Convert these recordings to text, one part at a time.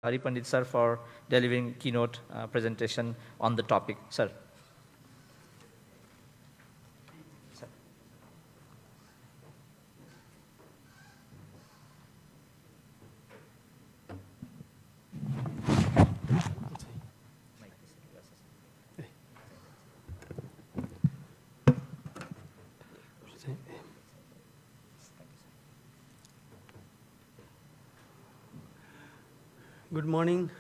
Pandit sir for delivering keynote presentation on the topic. Sir. Good morning,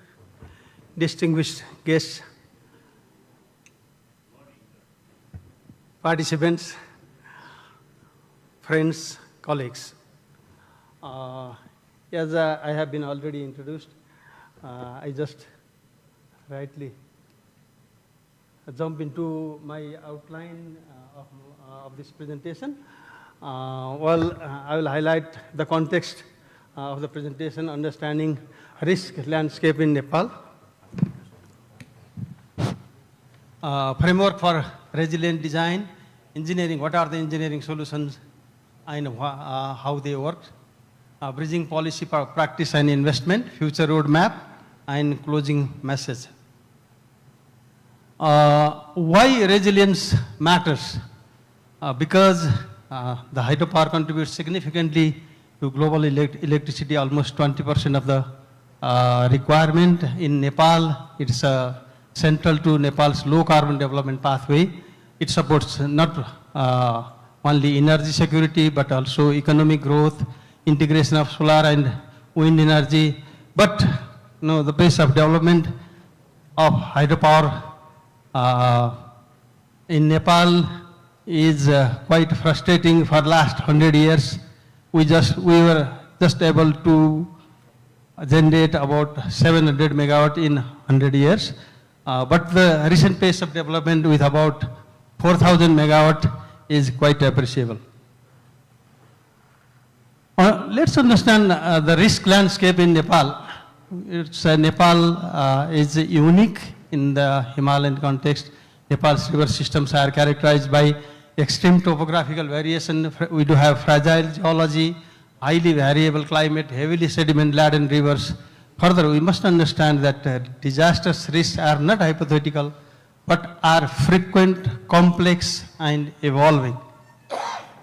distinguished guests, participants, friends, colleagues. As I have been already introduced, I just rightly jump into my outline of this presentation. I will highlight the context of the presentation, understanding risk landscape in Nepal, framework for resilient design, engineering, what are the engineering solutions and how they work, bridging policy practice and investment, future roadmap, and closing message. Why resilience matters? Because the hydropower contributes significantly to global electricity, almost 20% of the requirement in Nepal. It's central to Nepal's low carbon development pathway. It supports not only energy security, but also economic growth, integration of solar and wind energy. But the pace of development of hydropower in Nepal is quite frustrating. For the last 100 years, we were just able to generate about 700 megawatt in 100 years. But the recent pace of development with about 4,000 megawatt is quite appreciable. Let's understand the risk landscape in Nepal. Nepal is unique in the Himalayan context. Nepal's river systems are characterized by extreme topographical variation. We do have fragile geology, highly variable climate, heavily sediment-laden rivers. Further, we must understand that disastrous risks are not hypothetical, but are frequent, complex, and evolving.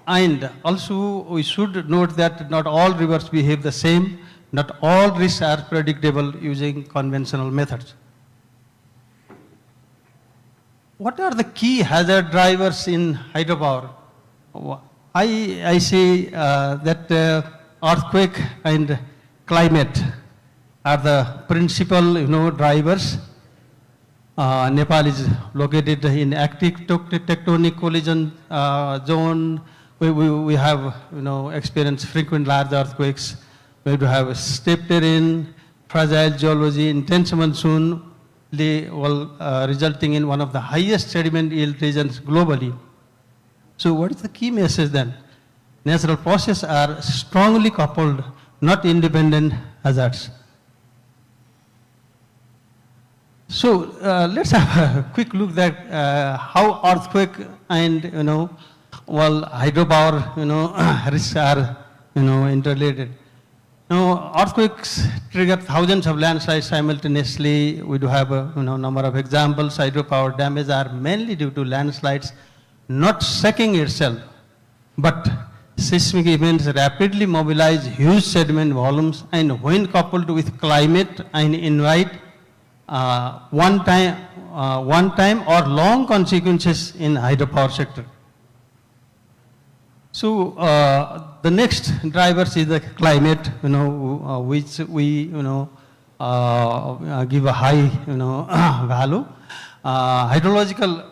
And also, we should note that not all rivers behave the same. Not all risks are predictable using conventional methods. What are the key hazard drivers in hydropower? I say that earthquake and climate are the principal drivers. Nepal is located in active tectonic collision zone. We have experienced frequent large earthquakes. We have to have steep terrain, fragile geology, intense monsoon, resulting in one of the highest sediment yield regions globally. So what is the key message then? Natural processes are strongly coupled, not independent hazards. So let's have a quick look at how earthquake and hydropower risks are interrelated. Now, earthquakes trigger thousands of landslides simultaneously. We do have a number of examples. Hydropower damage are mainly due to landslides not shaking itself, but seismic events rapidly mobilize huge sediment volumes, and when coupled with climate and invite one time or long consequences in hydropower sector. So the next drivers is the climate, which we give a high value. Hydrological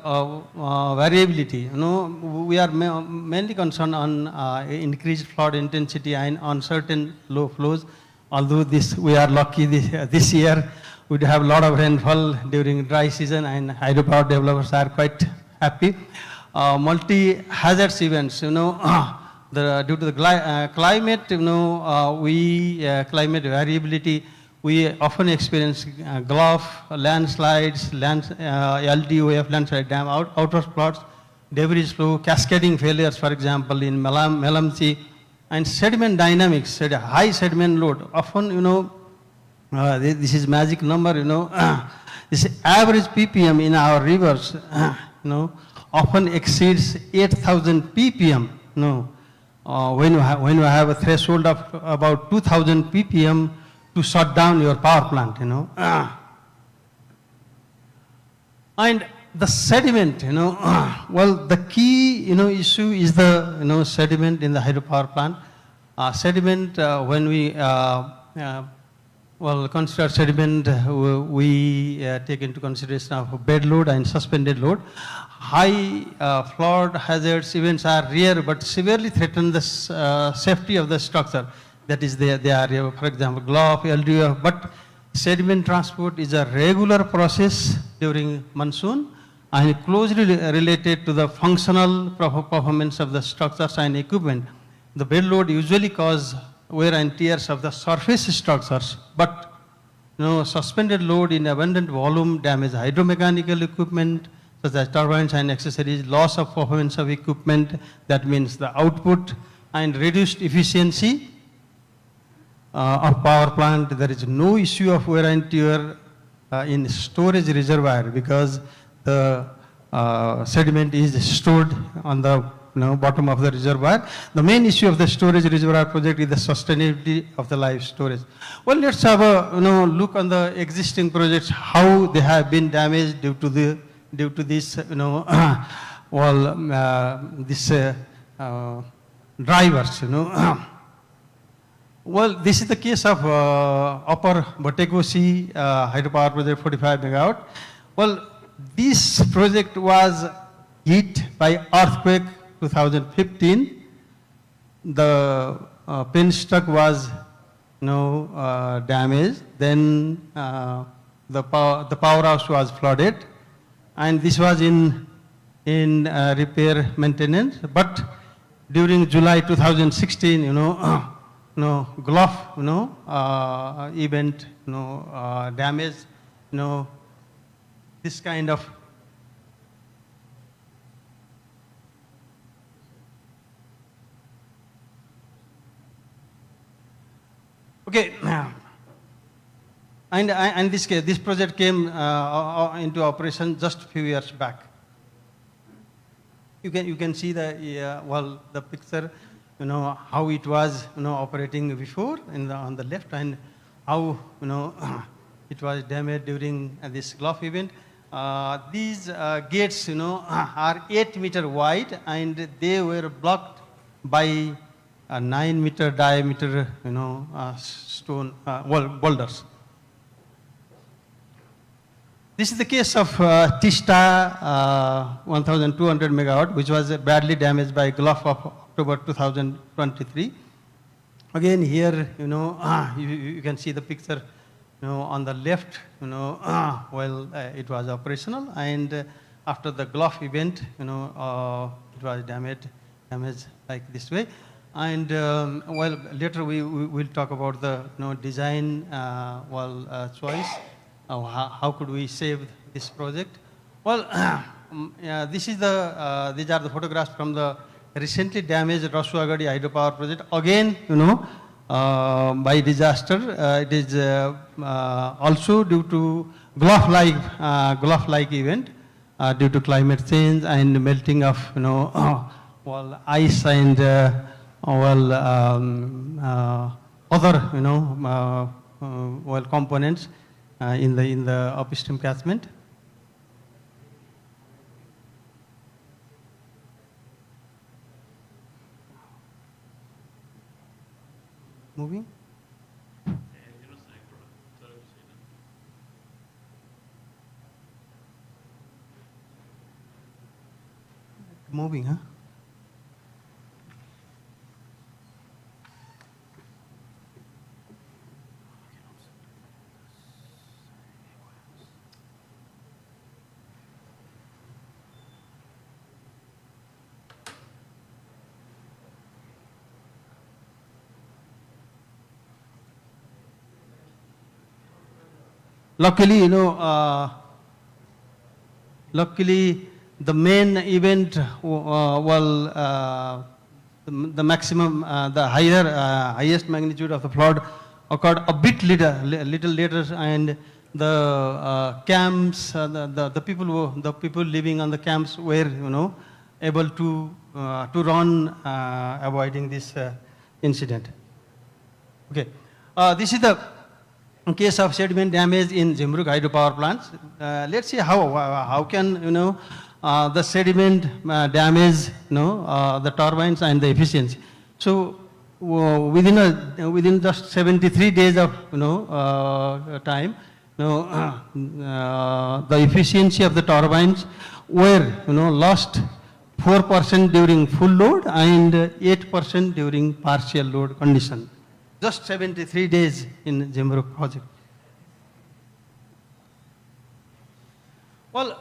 variability. We are mainly concerned on increased flood intensity and on certain low flows. Although we are lucky this year, we have a lot of rainfall during dry season, and hydropower developers are quite happy. Multi-hazards events, due to the climate, climate variability, we often experience Gulf, landslides, LDOF, landslide dam, outer floods, debris flow, cascading failures, for example, in Melamsi, and sediment dynamics, high sediment load. Often, this is magic number, this average ppm in our rivers, often exceeds 8,000 ppm, when you have a threshold of about 2,000 ppm to shut down your power plant, And the sediment, well, the key, issue is the, sediment in the hydropower plant. Sediment, when we, consider sediment, we take into consideration of bed load and suspended load. High flood hazards events are rare, but severely threaten the safety of the structure. That is, they are, for example, GLOF, LDF, but sediment transport is a regular process during monsoon and closely related to the functional performance of the structures and equipment. The bed load usually cause wear and tears of the surface structures, but suspended load in abundant volume damage hydromechanical equipment such as turbines and accessories, loss of performance of equipment, that means the output, and reduced efficiency of power plant. There is no issue of wear and tear in storage reservoir because the sediment is stored on the bottom of the reservoir. The main issue of the storage reservoir project is the sustainability of the life storage. Well, let's have a look on the existing projects, how they have been damaged due to this drivers. Well, this is the case of Upper Bhatekosi hydropower project, 45 megawatt. Well, this project was hit by earthquake 2015. The penstock was damaged. Then the powerhouse was flooded, and this was in repair maintenance. But during July 2016, GLOF, event, damage, this kind of okay. And this project came into operation just a few years back. You can see the the picture, how it was operating before on the left, and how it was damaged during this GLOF event. These gates are 8-meter wide, and they were blocked by 9-meter diameter stone boulders. This is the case of Tista 1200 megawatt, which was badly damaged by GLOF of October 2023. Again, here you can see the picture on the left. It was operational, and after the GLOF event, it was damaged like this way. And later we will talk about the design choice. How could we save this project? Well, these are the photographs from the recently damaged Rasuagadi hydropower project. Again, by disaster. It is also due to GLOF-like event due to climate change and melting of ice and other components in the upstream catchment. Moving. Moving, huh? Luckily, the main event, the maximum, the highest magnitude of the flood occurred a bit little later, and the camps, the people living on the camps were, able to run, avoiding this incident. Okay, this is the case of sediment damage in Jemruk hydropower plants. Let's see how can the sediment damage the turbines and the efficiency. So within just 73 days of time, the efficiency of the turbines were lost 4% during full load and 8% during partial load condition. Just 73 days in Jemruk project. Well,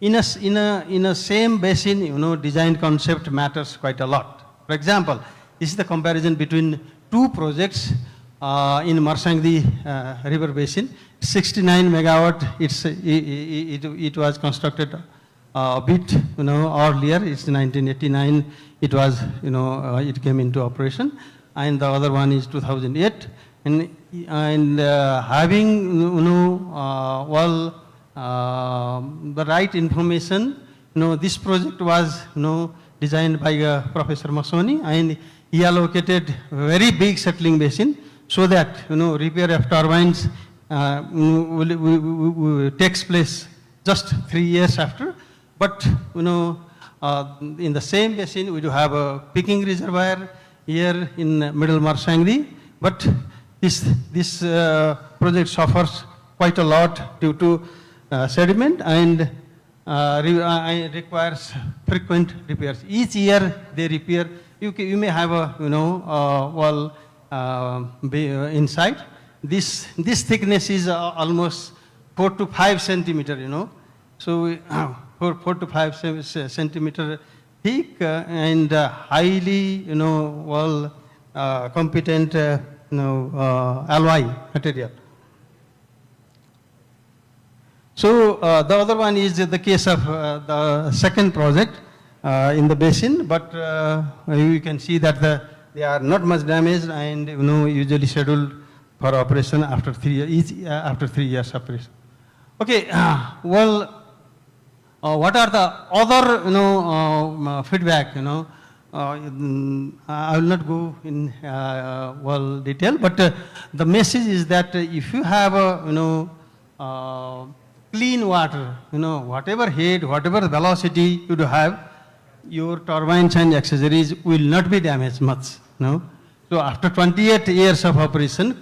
in a same basin, design concept matters quite a lot. For example, this is the comparison between two projects in Marsangdi river basin. 69 megawatt. It was constructed a bit earlier. It's 1989. It was it came into operation, and the other one is 2008. And having the right information, this project was designed by Professor Masoni, and he allocated very big settling basin so that repair of turbines takes place just 3 years after. But in the same basin we do have a peaking reservoir here in middle Marsangdi, but this project suffers quite a lot due to sediment and requires frequent repairs. Each year they repair. You may have a wall inside. This thickness is almost 4 to 5 centimeter. So 4 to 5 centimeter thick and highly competent alloy material. So the other one is the case of the second project in the basin, but you can see that they are not much damaged and usually scheduled for operation after 3 years, after 3 years operation. Okay, what are the other feedback? I will not go in detail, but the message is that if you have a clean water, whatever head, whatever velocity you do have, your turbines and accessories will not be damaged much. So after 28 years of operation,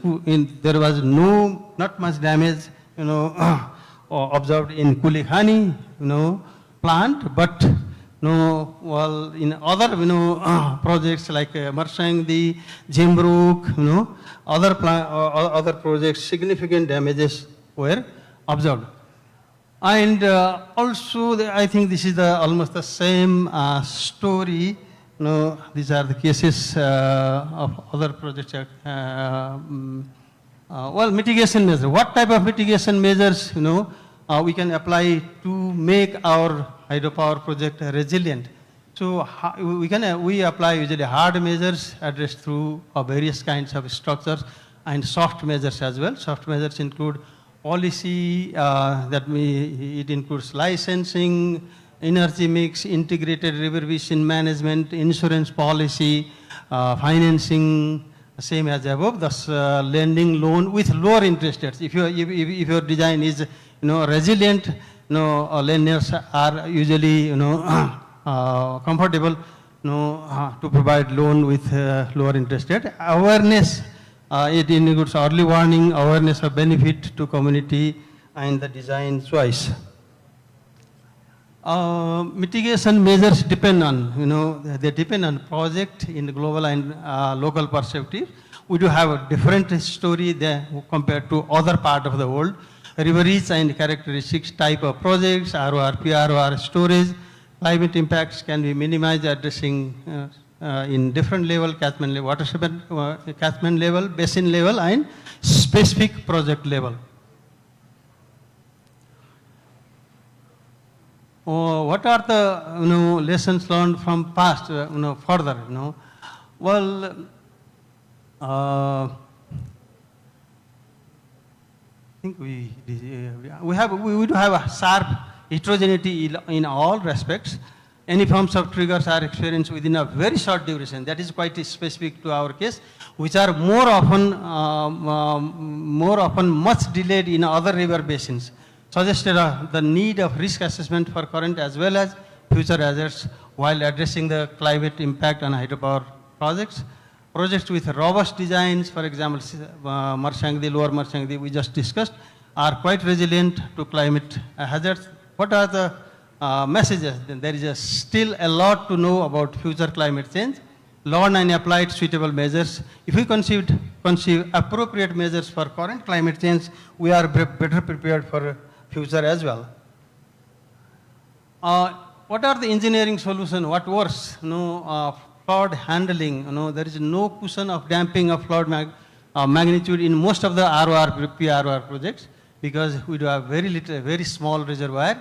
there was not much damage, observed in Kulikhani, plant, but in other projects like Marsangdi, Jemruk, other projects, significant damages were observed. And also, I think this is almost the same story. These are the cases of other projects. Mitigation measures. What type of mitigation measures, we can apply to make our hydropower project resilient? So we apply usually hard measures addressed through various kinds of structures and soft measures as well. Soft measures include policy, it includes licensing, energy mix, integrated river basin management, insurance policy, financing, same as above, thus lending loan with lower interest rates. If your design is resilient, lenders are usually comfortable to provide loan with lower interest rate. Awareness, it includes early warning, awareness of benefit to community, and the design choice. Mitigation measures depend on, they depend on project in the global and local perspective. We do have a different story there compared to other part of the world. River reach and characteristics, type of projects, ROR, PROR, storage, climate impacts can be minimized addressing in different level, catchment level, watershed catchment level, basin level, and specific project level. What are the lessons learned from past? Further, well, I think we do have a sharp heterogeneity in all respects. Any forms of triggers are experienced within a very short duration. That is quite specific to our case, which are more often much delayed in other river basins, suggested the need of risk assessment for current as well as future hazards while addressing the climate impact on hydropower projects. Projects with robust designs, for example, Marsangdi, Lower Marsangdi, we just discussed, are quite resilient to climate hazards. What are the messages? There is still a lot to know about future climate change. Learn and applied suitable measures. If we conceive appropriate measures for current climate change, we are better prepared for future as well. What are the engineering solutions? What works? Flood handling. There is no cushion of damping of flood magnitude in most of the PROR projects because we do have very small reservoir.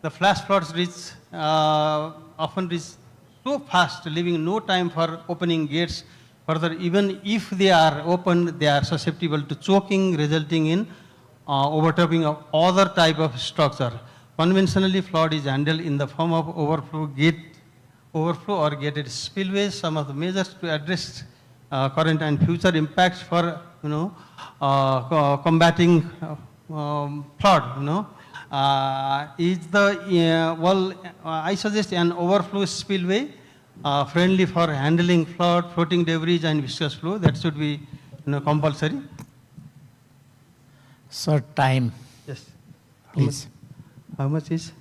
The flash floods often reach so fast, leaving no time for opening gates. Further, even if they are opened, they are susceptible to choking, resulting in overtopping of other type of structure. Conventionally, flood is handled in the form of overflow or gated spillways. Some of the measures to address current and future impacts for combating flood. I suggest an overflow spillway friendly for handling flood, floating debris, and viscous flow. That should be compulsory. Sir, time. Yes. Please. How much is?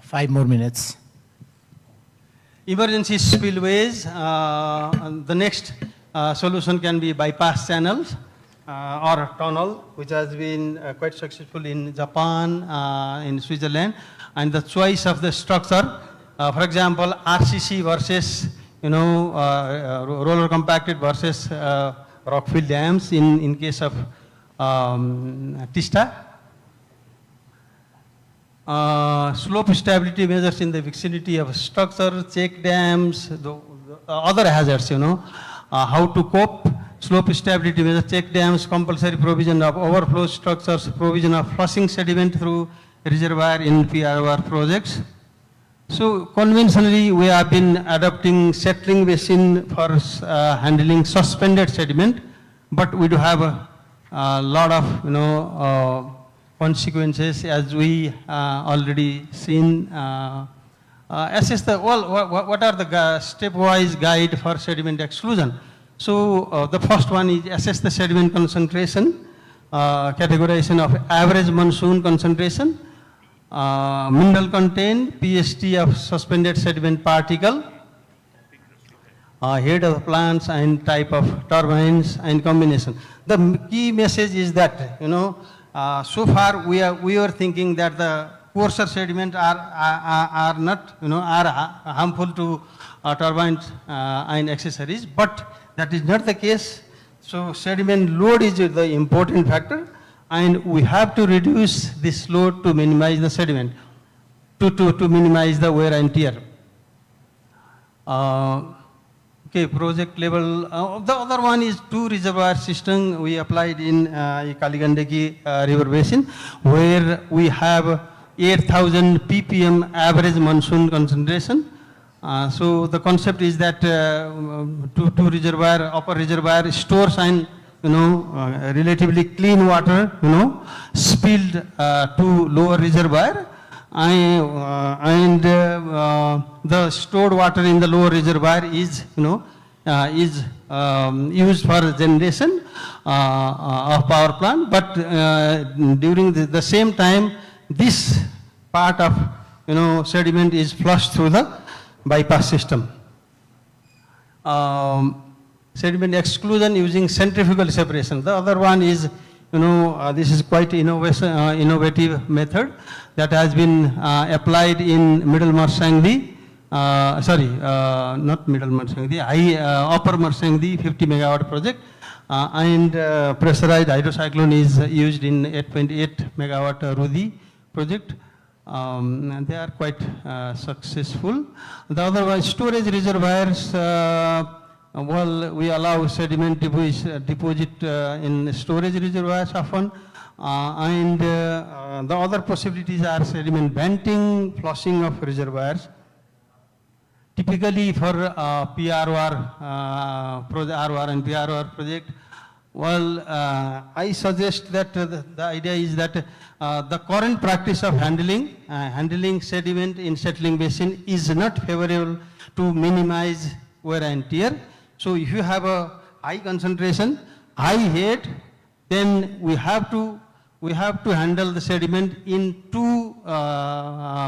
5 more minutes. Emergency spillways. The next solution can be bypass channels or tunnel, which has been quite successful in Japan, in Switzerland, and the choice of the structure. For example, RCC versus roller compacted versus rockfill dams in case of Tista. Slope stability measures in the vicinity of structure, check dams, the other hazards, how to cope. Slope stability measures, check dams, compulsory provision of overflow structures, provision of flushing sediment through reservoir in PROR projects. So conventionally, we have been adopting settling basin for handling suspended sediment, but we do have a lot of consequences as we already seen. Assess what are the stepwise guide for sediment exclusion. So the first one is assess the sediment concentration, categorization of average monsoon concentration, mineral content, PST of suspended sediment particle, head of plants and type of turbines and combination. The key message is that so far we are thinking that the coarser sediment are not are harmful to turbines and accessories, but that is not the case. So sediment load is the important factor, and we have to reduce this load to minimize the sediment, to minimize the wear and tear. Okay, project level. The other one is 2 reservoir system we applied in Kaligandaki river basin, where we have 8,000 ppm average monsoon concentration. So the concept is that two reservoir, upper reservoir stores and relatively clean water spilled to lower reservoir, and the stored water in the lower reservoir is used for generation of power plant. But during the same time, this part of sediment is flushed through the bypass system. Sediment exclusion using centrifugal separation. The other one is, this is quite innovative method that has been applied in Middle Marsangdi, not Middle Marsangdi, Upper Marsangdi 50 megawatt project, and pressurized hydrocyclone is used in 8.8 megawatt Rudi project. And they are quite successful. The other one, storage reservoirs, well, we allow sediment deposit in storage reservoirs often, and the other possibilities are sediment venting, flushing of reservoirs. Typically for PROR, ROR and PROR project, well, I suggest that the idea is that the current practice of handling sediment in settling basin is not favorable to minimize wear and tear. So if you have a high concentration, high head, then we have to handle the sediment in two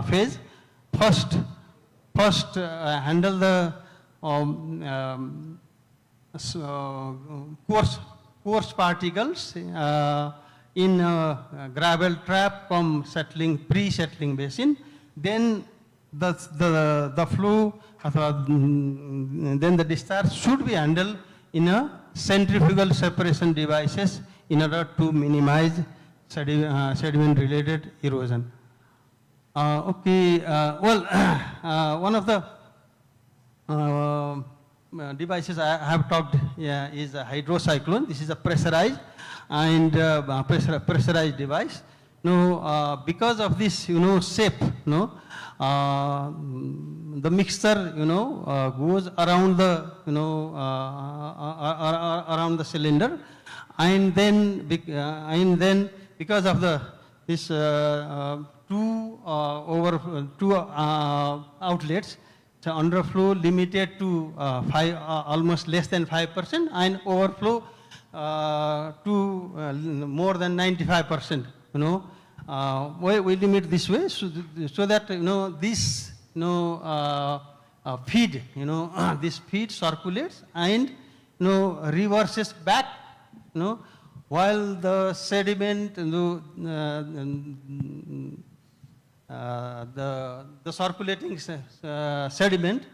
phases. First, handle the coarse particles in a gravel trap from pre-settling basin. Then the flow, then the discharge should be handled in a centrifugal separation devices in order to minimize sediment-related erosion. One of the devices I have talked is a hydrocyclone. This is a pressurized and pressurized device. Now, because of this, shape, the mixture, goes around the, around the cylinder, and then because of this two outlets, so underflow limited to almost less than 5%, and overflow to more than 95%. We limit this way so that this feed, this feed circulates and reverses back, while the sediment, the circulating sediment,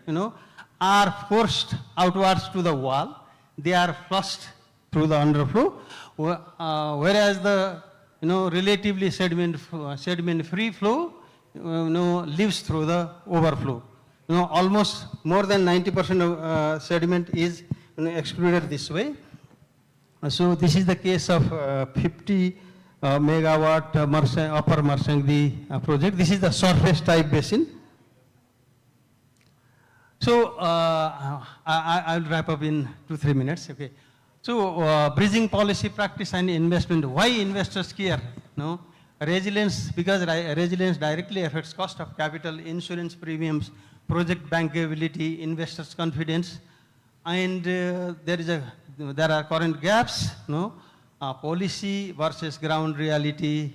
are forced outwards to the wall. They are flushed through the underflow, whereas the relatively sediment-free flow lives through the overflow. Almost more than 90% of sediment is excluded this way. So this is the case of 50 megawatt upper Marsangdi project. This is the surface type basin. So I'll wrap up in 2-3 minutes. Okay. So bridging policy practice and investment. Why investors care? Resilience, because resilience directly affects cost of capital, insurance premiums, project bankability, investors' confidence, and there are current gaps. Policy versus ground reality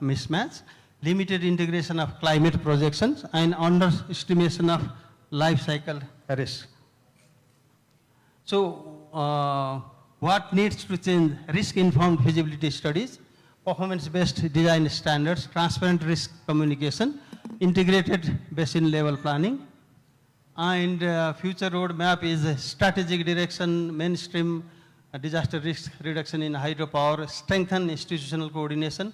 mismatch, limited integration of climate projections, and underestimation of life cycle risk. So what needs to change? Risk-informed feasibility studies, performance-based design standards, transparent risk communication, integrated basin level planning, and future roadmap is strategic direction, mainstream disaster risk reduction in hydropower, strengthen institutional coordination,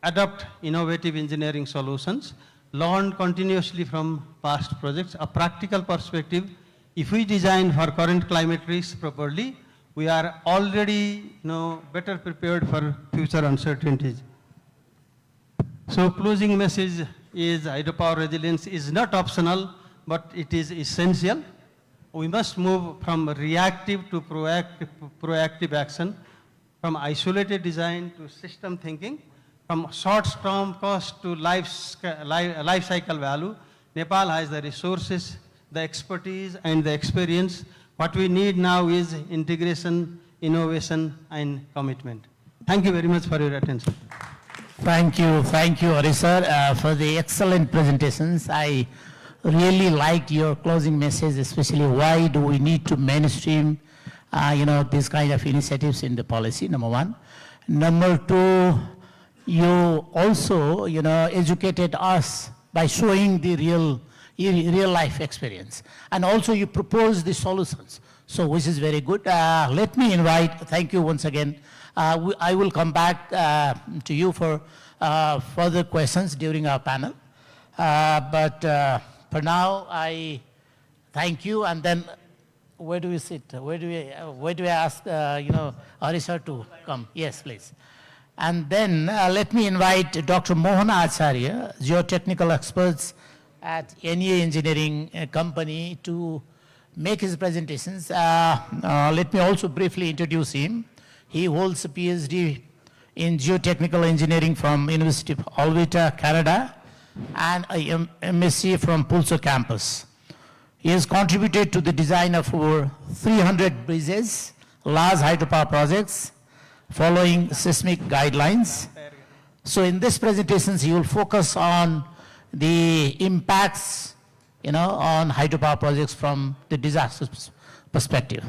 adopt innovative engineering solutions, learn continuously from past projects. A practical perspective, if we design for current climate risks properly, we are already better prepared for future uncertainties. So closing message is hydropower resilience is not optional, but it is essential. We must move from reactive to proactive action, from isolated design to system thinking, from short-term cost to life cycle value. Nepal has the resources, the expertise, and the experience. What we need now is integration, innovation, and commitment. Thank you very much for your attention. Thank you, Hari sir, for the excellent presentations. I really liked your closing message, especially why do we need to mainstream, these kind of initiatives in the policy, number one. Number two, you also, educated us by showing the real life experience. And also you propose the solutions. So which is very good. Let me invite, thank you once again. I will come back to you for further questions during our panel. But for now, I thank you, and then where do we sit? Where do we ask, Harisar to come? Yes, please. And then let me invite Dr. Mohan Acharya, geotechnical experts at NEA Engineering Company, to make his presentations. Let me also briefly introduce him. He holds a PhD in geotechnical engineering from University of Alberta, Canada, and a MSc from Pulso campus. He has contributed to the design of over 300 bridges, large hydropower projects, following seismic guidelines. So in this presentations, he will focus on the impacts, on hydropower projects from the disaster perspective.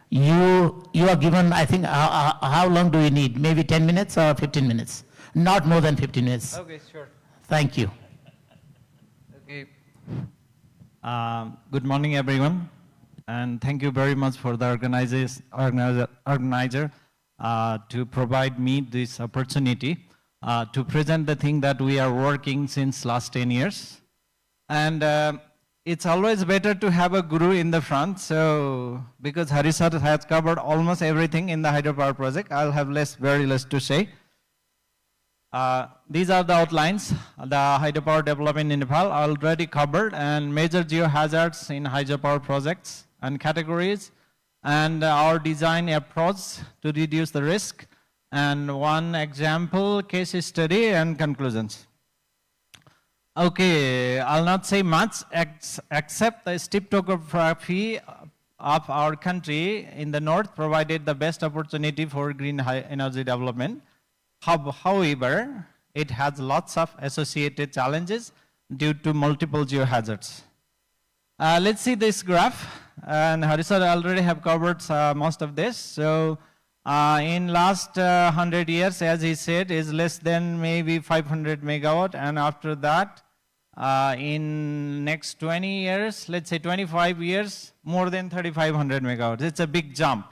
You are given, I think, how long do we need? Maybe 10 minutes or 15 minutes? Not more than 15 minutes. Okay, sure. Thank you. Okay. Good morning, everyone. And thank you very much for the organizer to provide me this opportunity to present the thing that we are working since last 10 years. And it's always better to have a guru in the front. So because Harisar has covered almost everything in the hydropower project, I'll have very less to say. These are the outlines. The hydropower development in Nepal already covered, and major geohazards in hydropower projects and categories, and our design approach to reduce the risk, and one example case study and conclusions. Okay, I'll not say much except the steep topography of our country in the north provided the best opportunity for green energy development. However, it has lots of associated challenges due to multiple geohazards. Let's see this graph, and Harisar already have covered most of this. So in last 100 years, as he said, is less than maybe 500 megawatt, and after that, in next 20 years, let's say 25 years, more than 3,500 megawatts. It's a big jump.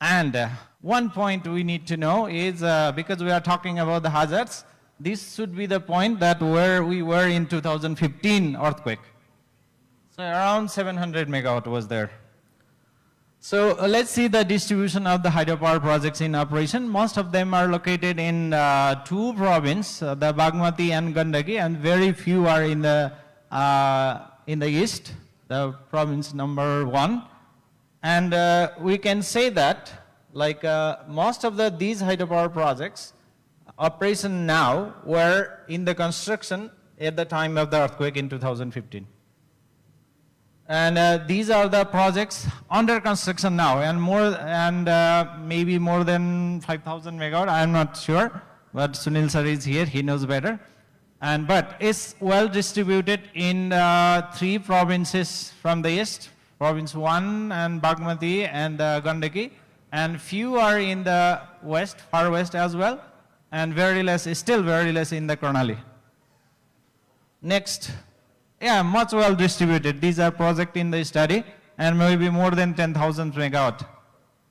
And one point we need to know is, because we are talking about the hazards, this should be the point that where we were in 2015 earthquake. So around 700 megawatt was there. So let's see the distribution of the hydropower projects in operation. Most of them are located in two provinces, the Bagmati and Gandaki, and very few are in the east, the province number 1. And we can say that, like most of these hydropower projects, operation now were in the construction at the time of the earthquake in 2015. And these are the projects under construction now, and maybe more than 5,000 megawatt. I am not sure, but Sunil sir is here; he knows better. But it's well distributed in 3 provinces from the east. Province 1 and Bagmati and Gandaki, and few are in the west, far west as well, and still very less in the Karnali. Next, much well distributed. These are projects in the study, and maybe more than 10,000 megawatt.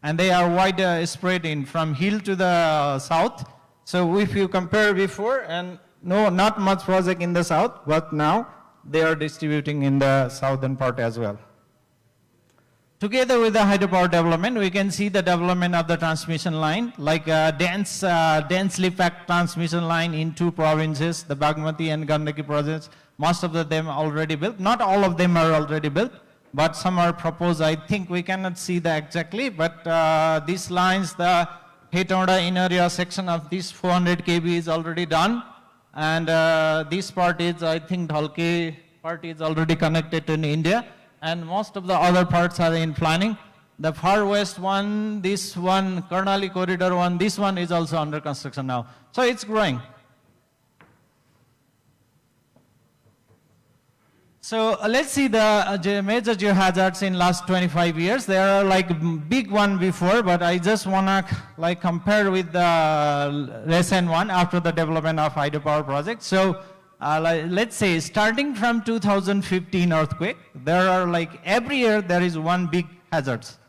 And they are wide spread in from hill to the south. So if you compare before, and no, not much project in the south, but now they are distributing in the southern part as well. Together with the hydropower development, we can see the development of the transmission line, like densely packed transmission line in 2 provinces, the Bagmati and Gandaki projects. Most of them already built. Not all of them are already built, but some are proposed. I think we cannot see that exactly, but these lines, the Hetauda in area section of this 400 kV is already done. And this part is, I think, Dhalke part is already connected in India. And most of the other parts are in planning. The far west one, this one, Karnali corridor one, this one is also under construction now. So it's growing. So let's see the major geohazards in last 25 years. There are like big one before, but I just wanna like compare with the recent one after the development of hydropower project. So let's say starting from 2015 earthquake, there are like every year there is one big hazards.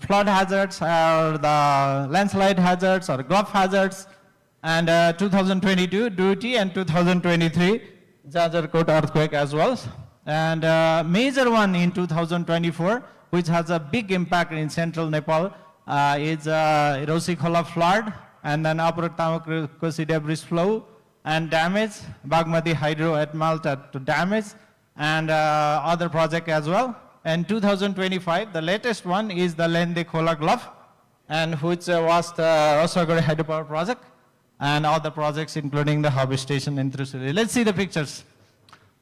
Flood hazards or the landslide hazards or Gulf hazards, and 2022 Duty and 2023 Jajarkot earthquake as well. And major one in 2024 which has a big impact in central Nepal, is Rosikhola flood, and then Upper Tamakosi debris flow and damage, Bagmati hydro at Malta to damage, and other project as well. And 2025, the latest one is the Lende Khola Glove, and which was the Rosagori hydropower project, and other projects including the harbor station in Tricity. Let's see the pictures.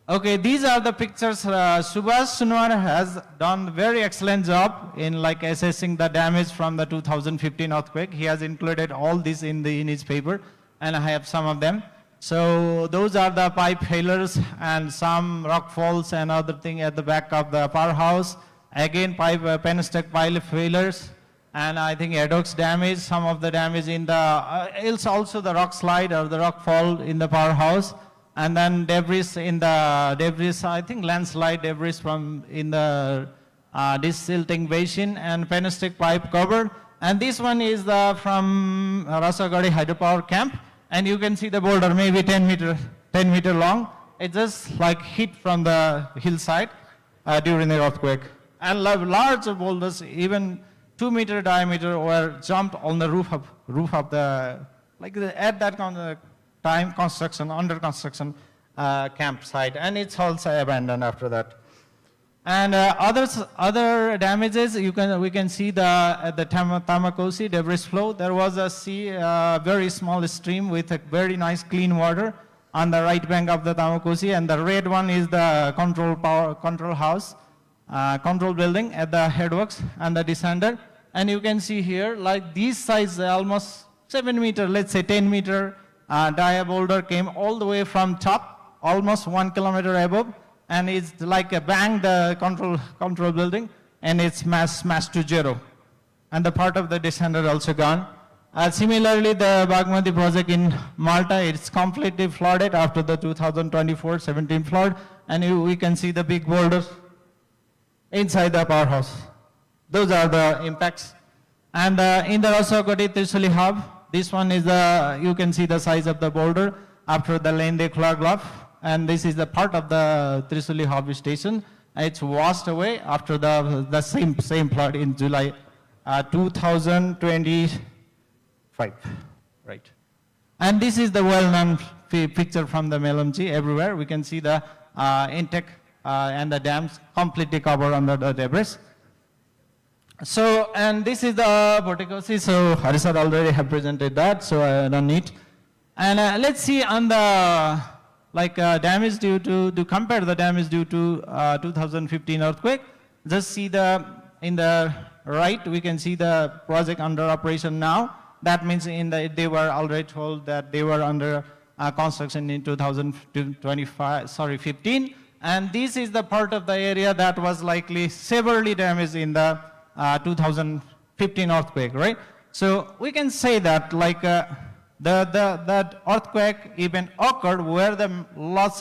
Okay, these are the pictures. Subhash Sunwar has done very excellent job in like assessing the damage from the 2015 earthquake. He has included all this in his paper, and I have some of them. So those are the pipe failures and some rock falls and other thing at the back of the powerhouse. Again, penstock pipe failures, and I think addox damage, some of the damage in the, also the rock slide or the rock fall in the powerhouse. And then debris in the, I think landslide debris from in the desilting basin and penstock pipe cover. And this one is from Rasagadi hydropower camp. And you can see the boulder, maybe 10 meter long. It just like hit from the hillside during the earthquake. And large boulders, even 2 meter diameter, were jumped on the roof of the, at that kind of time construction, under construction campsite. And it's also abandoned after that. And other damages, we can see at the Tamakosi debris flow. There was a very small stream with a very nice clean water on the right bank of the Tamakosi, and the red one is the control house, control building at the headworks and the descender. And you can see here, like this size, almost 7 meter, let's say 10 meter dia boulder came all the way from top, almost 1 kilometer above. And it's like a bang the control building, and it's smashed to zero. And the part of the descender also gone. Similarly, the Bagmati project in Malta, it's completely flooded after the 2024-17 flood, and we can see the big boulders inside the powerhouse. Those are the impacts. And in the Rasagadi Tricity hub, this one is you can see the size of the boulder after the Lende Khola Glove. And this is the part of the Tricity harbor station. It's washed away after the same flood in July 2025. Right. And this is the well-known picture from the Melamchi everywhere. We can see the intake and the dams completely covered under the debris. So, and this is the Porticosi. So Harisad already have presented that, so I don't need. And let's see on the damage due to compare the damage due to 2015 earthquake. Just see in the right, we can see the project under operation now. That means they were already told that they were under construction in 15. And this is the part of the area that was likely severely damaged in the 2015 earthquake, right? So we can say that that earthquake even occurred where the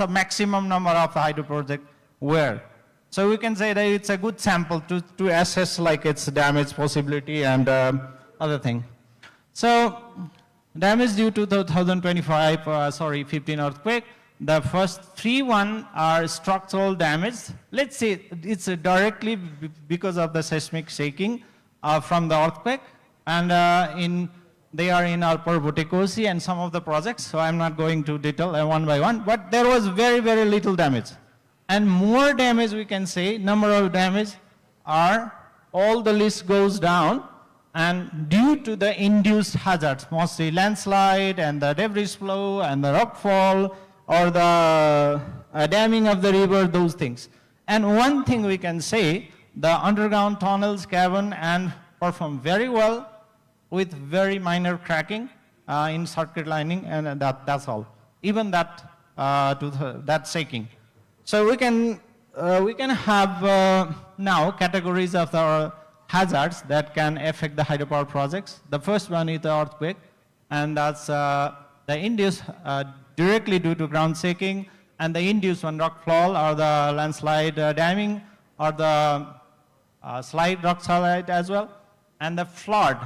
maximum number of the hydro project were. So we can say that it's a good sample to assess its damage possibility and other thing. So damage due to 15 earthquake. The first 3 are structural damage. Let's say it's directly because of the seismic shaking from the earthquake, and they are in Alpar Botekosi and some of the projects, so I'm not going to detail one by one, but there was very, very little damage. And more damage, we can say, number of damage are, all the list goes down, and due to the induced hazards, mostly landslide and the debris flow and the rock fall or the damming of the river, those things. And one thing we can say, the underground tunnels, cavern, and perform very well, with very minor cracking in circuit lining, and that's all. Even that shaking. So we can have now categories of the hazards that can affect the hydropower projects. The first one is the earthquake, and that's the induced directly due to ground shaking, and the induced one rock fall or the landslide damming or the slide rock slide as well, and the flood.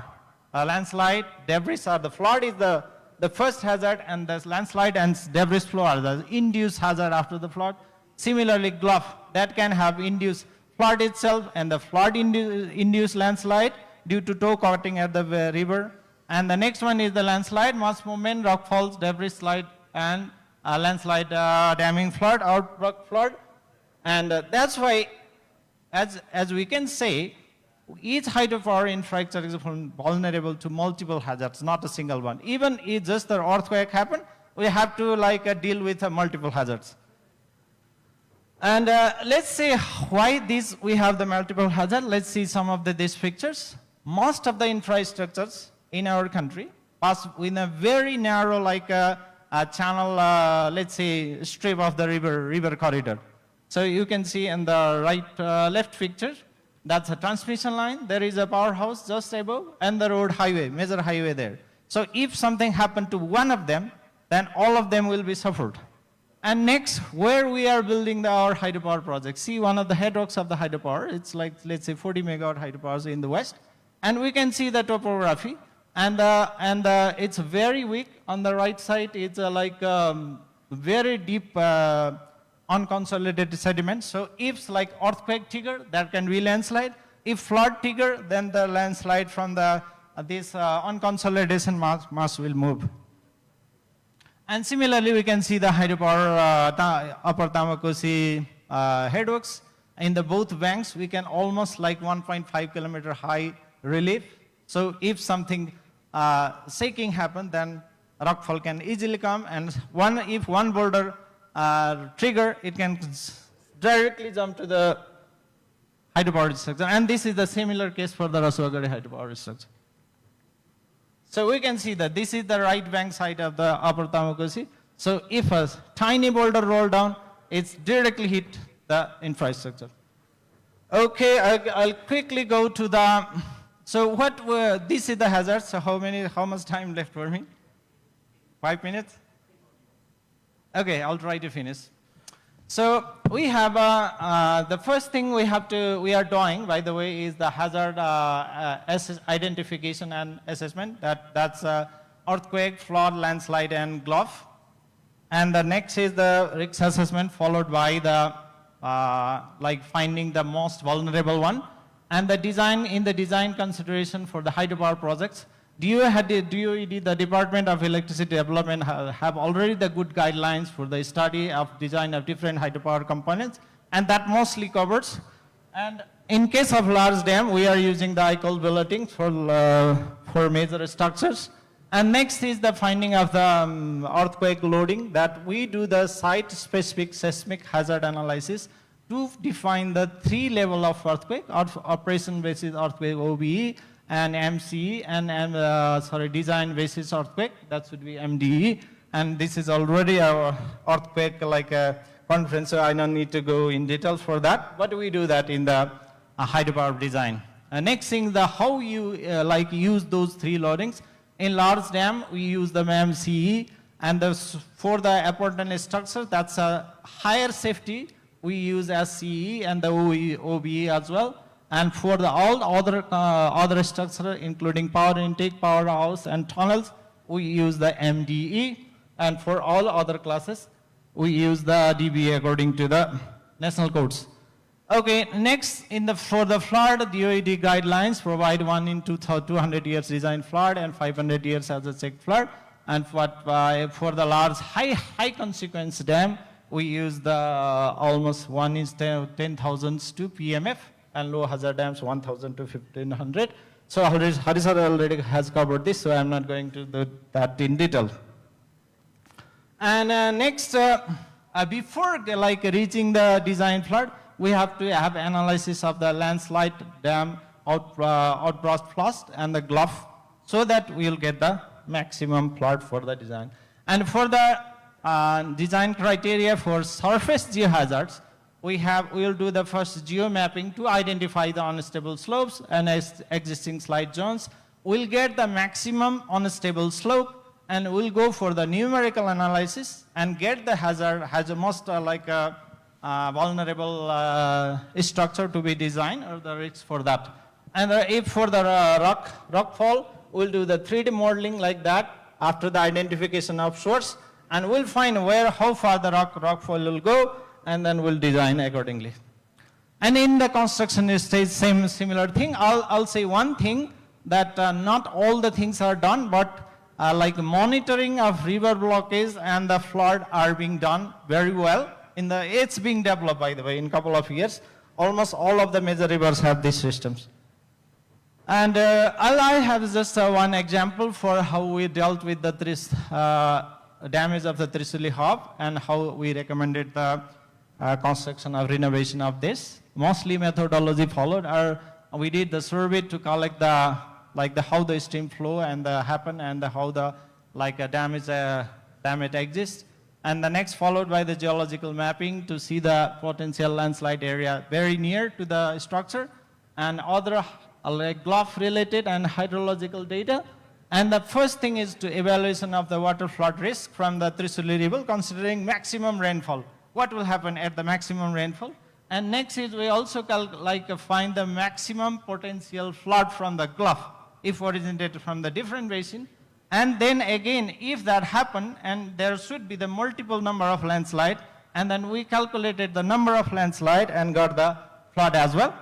Landslide, debris, or the flood is the first hazard, and the landslide and debris flow are the induced hazard after the flood. Similarly, glove, that can have induced flood itself and the flood induced landslide due to toe cutting at the river. And the next one is the landslide, mass movement, rock falls, debris slide, and landslide damming flood, outbreak flood. And that's why, as we can say, each hydropower infrastructure is vulnerable to multiple hazards, not a single one. Even if just the earthquake happened, we have to deal with multiple hazards. And let's say why we have the multiple hazard. Let's see some of these pictures. Most of the infrastructures in our country pass in a very narrow, a channel, let's say, strip of the river corridor. So you can see in the left picture, that's a transmission line. There is a powerhouse just above, and the road highway, major highway there. So if something happened to one of them, then all of them will be suffered. And next, where we are building our hydropower project, see one of the headworks of the hydropower, it's like, let's say, 40 megawatt hydropowers in the west. And we can see the topography, and it's very weak. On the right side, it's very deep unconsolidated sediment. So if earthquake trigger, that can be landslide. If flood trigger, then the landslide from this unconsolidation mass will move. And similarly, we can see the hydropower Upper Tamakosi headworks. In the both banks, we can almost 1.5 kilometer high relief. So if something shaking happens, then rockfall can easily come. And if one boulder trigger, it can directly jump to the hydropower structure. And this is the similar case for the Rasuagari hydropower structure. So we can see that this is the right bank side of the Upper Tamakosi. So if a tiny boulder roll down, it's directly hit the infrastructure. Okay, I'll quickly go to the, so this is the hazard. So how much time left for me? 5 minutes? Okay, I'll try to finish. So we have, the first thing we are doing, by the way, is the hazard identification and assessment. That's earthquake, flood, landslide, and GLOF. And the next is the risk assessment, followed by the, finding the most vulnerable one. And the design consideration for the hydropower projects. DOE, the Department of Electricity Development, have already the good guidelines for the study of design of different hydropower components, and that mostly covers. And in case of large dam, we are using the ICOL bulletin for major structures. And next is the finding of the earthquake loading, that we do the site-specific seismic hazard analysis to define the 3 levels of earthquake, operation basis earthquake OBE, and MCE, and design basis earthquake, that should be MDE. And this is already our earthquake conference, so I don't need to go in detail for that, but we do that in the hydropower design. Next thing, how you use those 3 loadings. In large dam, we use the MCE, and for the important structure, that's a higher safety, we use SCE and the OBE as well. And for all other structure, including power intake, powerhouse, and tunnels, we use the MDE. And for all other classes, we use the DBA according to the national codes. Okay, next, for the flood, DOED guidelines provide 1 in 200 years design flood and 500 years as a check flood. And for the large high consequence dam, we use the almost 1 in 10,000 to PMF. And low hazard dams 1,000 to 1,500. So Harisar already has covered this, so I'm not going to do that in detail. And next, before reaching the design flood, we have to have analysis of the landslide, dam, outburst flood, and the GLOF, so that we'll get the maximum flood for the design. And for the design criteria for surface geohazards, we'll do the first geomapping to identify the unstable slopes and existing slide zones. We'll get the maximum unstable slope, and we'll go for the numerical analysis and get the most vulnerable structure to be designed, or the risks for that. And if for the rockfall, we'll do the 3D modeling like that after the identification of source, and we'll find how far the rockfall will go, and then we'll design accordingly. And in the construction stage, similar thing. I'll say one thing, that not all the things are done, but like monitoring of river blockage and the flood are being done very well. It's being developed, by the way, in a couple of years. Almost all of the major rivers have these systems. And I have just one example for how we dealt with the damage of the Trishuli hub and how we recommended the construction of renovation of this. Mostly methodology followed are, we did the survey to collect the, how the stream flow and happen and how the damage exists. And the next followed by the geological mapping to see the potential landslide area very near to the structure and other like bluff related and hydrological data. And the first thing is to evaluation of the water flood risk from the Trishuli River considering maximum rainfall. What will happen at the maximum rainfall? And next is we also find the maximum potential flood from the Gulf if originated from the different basin. And then again, if that happened, and there should be the multiple number of landslide, and then we calculated the number of landslide and got the flood as well.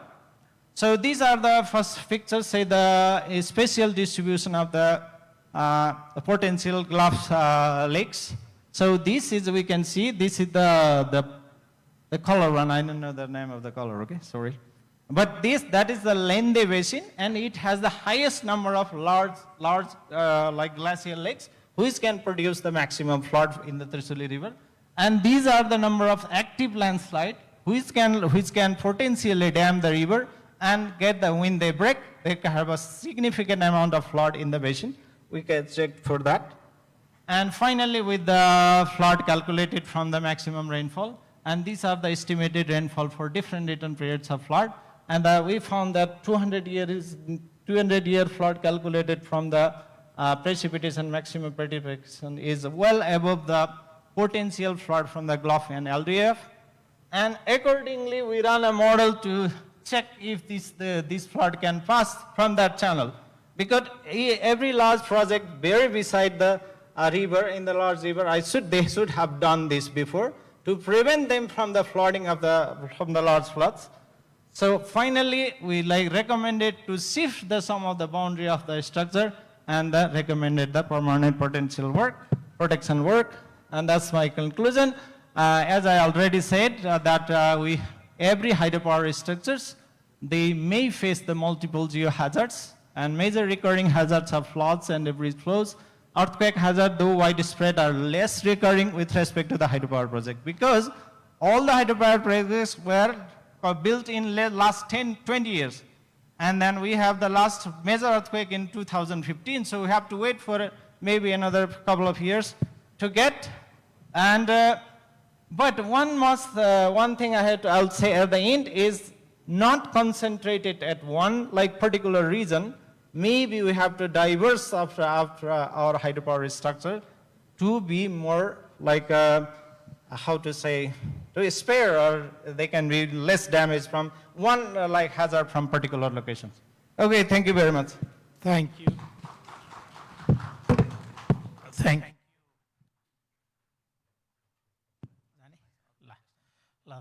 So these are the first pictures, say the spatial distribution of the potential Gulf lakes. So this is, we can see, this is the color one. I don't know the name of the color, okay, sorry. But that is the Lende Basin, and it has the highest number of large like glacial lakes, which can produce the maximum flood in the Trishuli River. And these are the number of active landslide, which can potentially dam the river and get the, when they break, they can have a significant amount of flood in the basin. We can check for that. And finally, with the flood calculated from the maximum rainfall, and these are the estimated rainfall for different return periods of flood. And we found that 200-year flood calculated from the precipitation, maximum precipitation is well above the potential flood from the Gulf and LDF. And accordingly, we run a model to check if this flood can pass from that channel. Because every large project buried beside the river, in the large river, they should have done this before to prevent them from the flooding of from the large floods. So finally, we recommended to shift some of the boundary of the structure and recommended the permanent protection work. And that's my conclusion. As I already said, every hydropower structures, they may face the multiple geohazards and major recurring hazards of floods and debris flows. Earthquake hazard, though widespread, are less recurring with respect to the hydropower project because all the hydropower projects were built in last 10-20 years. And then we have the last major earthquake in 2015, so we have to wait for maybe another couple of years to get. And but one thing I'll say at the end is not concentrated at one particular region. Maybe we have to diverse after our hydropower structure to be more how to say, to spare, or they can be less damage from one hazard from particular locations. Okay, thank you very much. Thank you.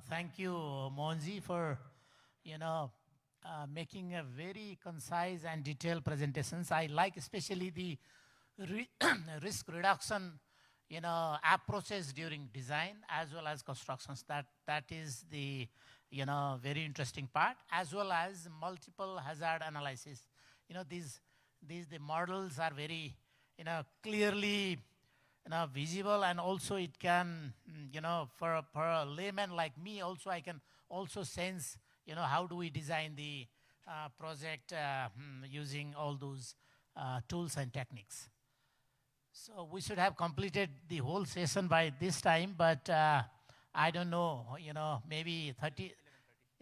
Thank you, Mohanji, for making a very concise and detailed presentations. I like especially the risk reduction approaches during design as well as constructions. That is the very interesting part, as well as multiple hazard analysis. The models are very clearly visible, and also it can for a layman like me also, I can also sense how do we design the project using all those tools and techniques. So we should have completed the whole session by this time, but I don't know, maybe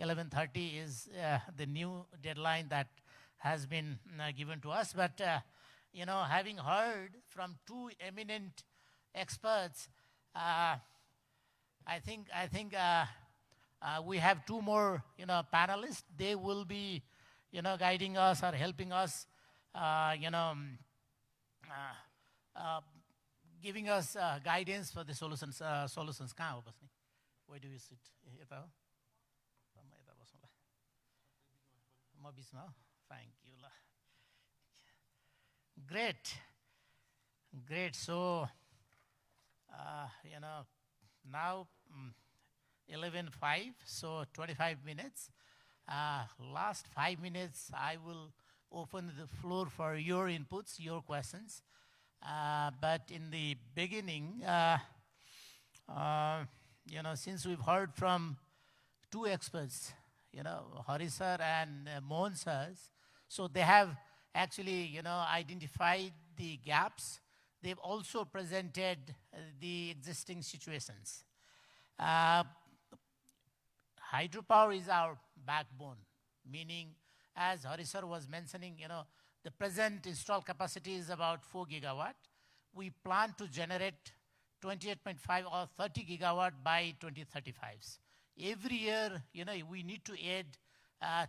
11:30 is the new deadline that has been given to us. But, having heard from two eminent experts, I think we have two more, panelists. They will be, guiding us or helping us, giving us guidance for the solutions. Where do you sit? Mobisma. Thank you. Great. Great. So, now 11:05, so 25 minutes. Last 5 minutes, I will open the floor for your inputs, your questions. But in the beginning, since we've heard from two experts, Hari sir and Mohan sir, so they have actually, identified the gaps. They've also presented the existing situations. Hydropower is our backbone, meaning, as Hari sir was mentioning, the present installed capacity is about 4 gigawatt. We plan to generate 28.5 or 30 gigawatt by 2035. Every year, we need to add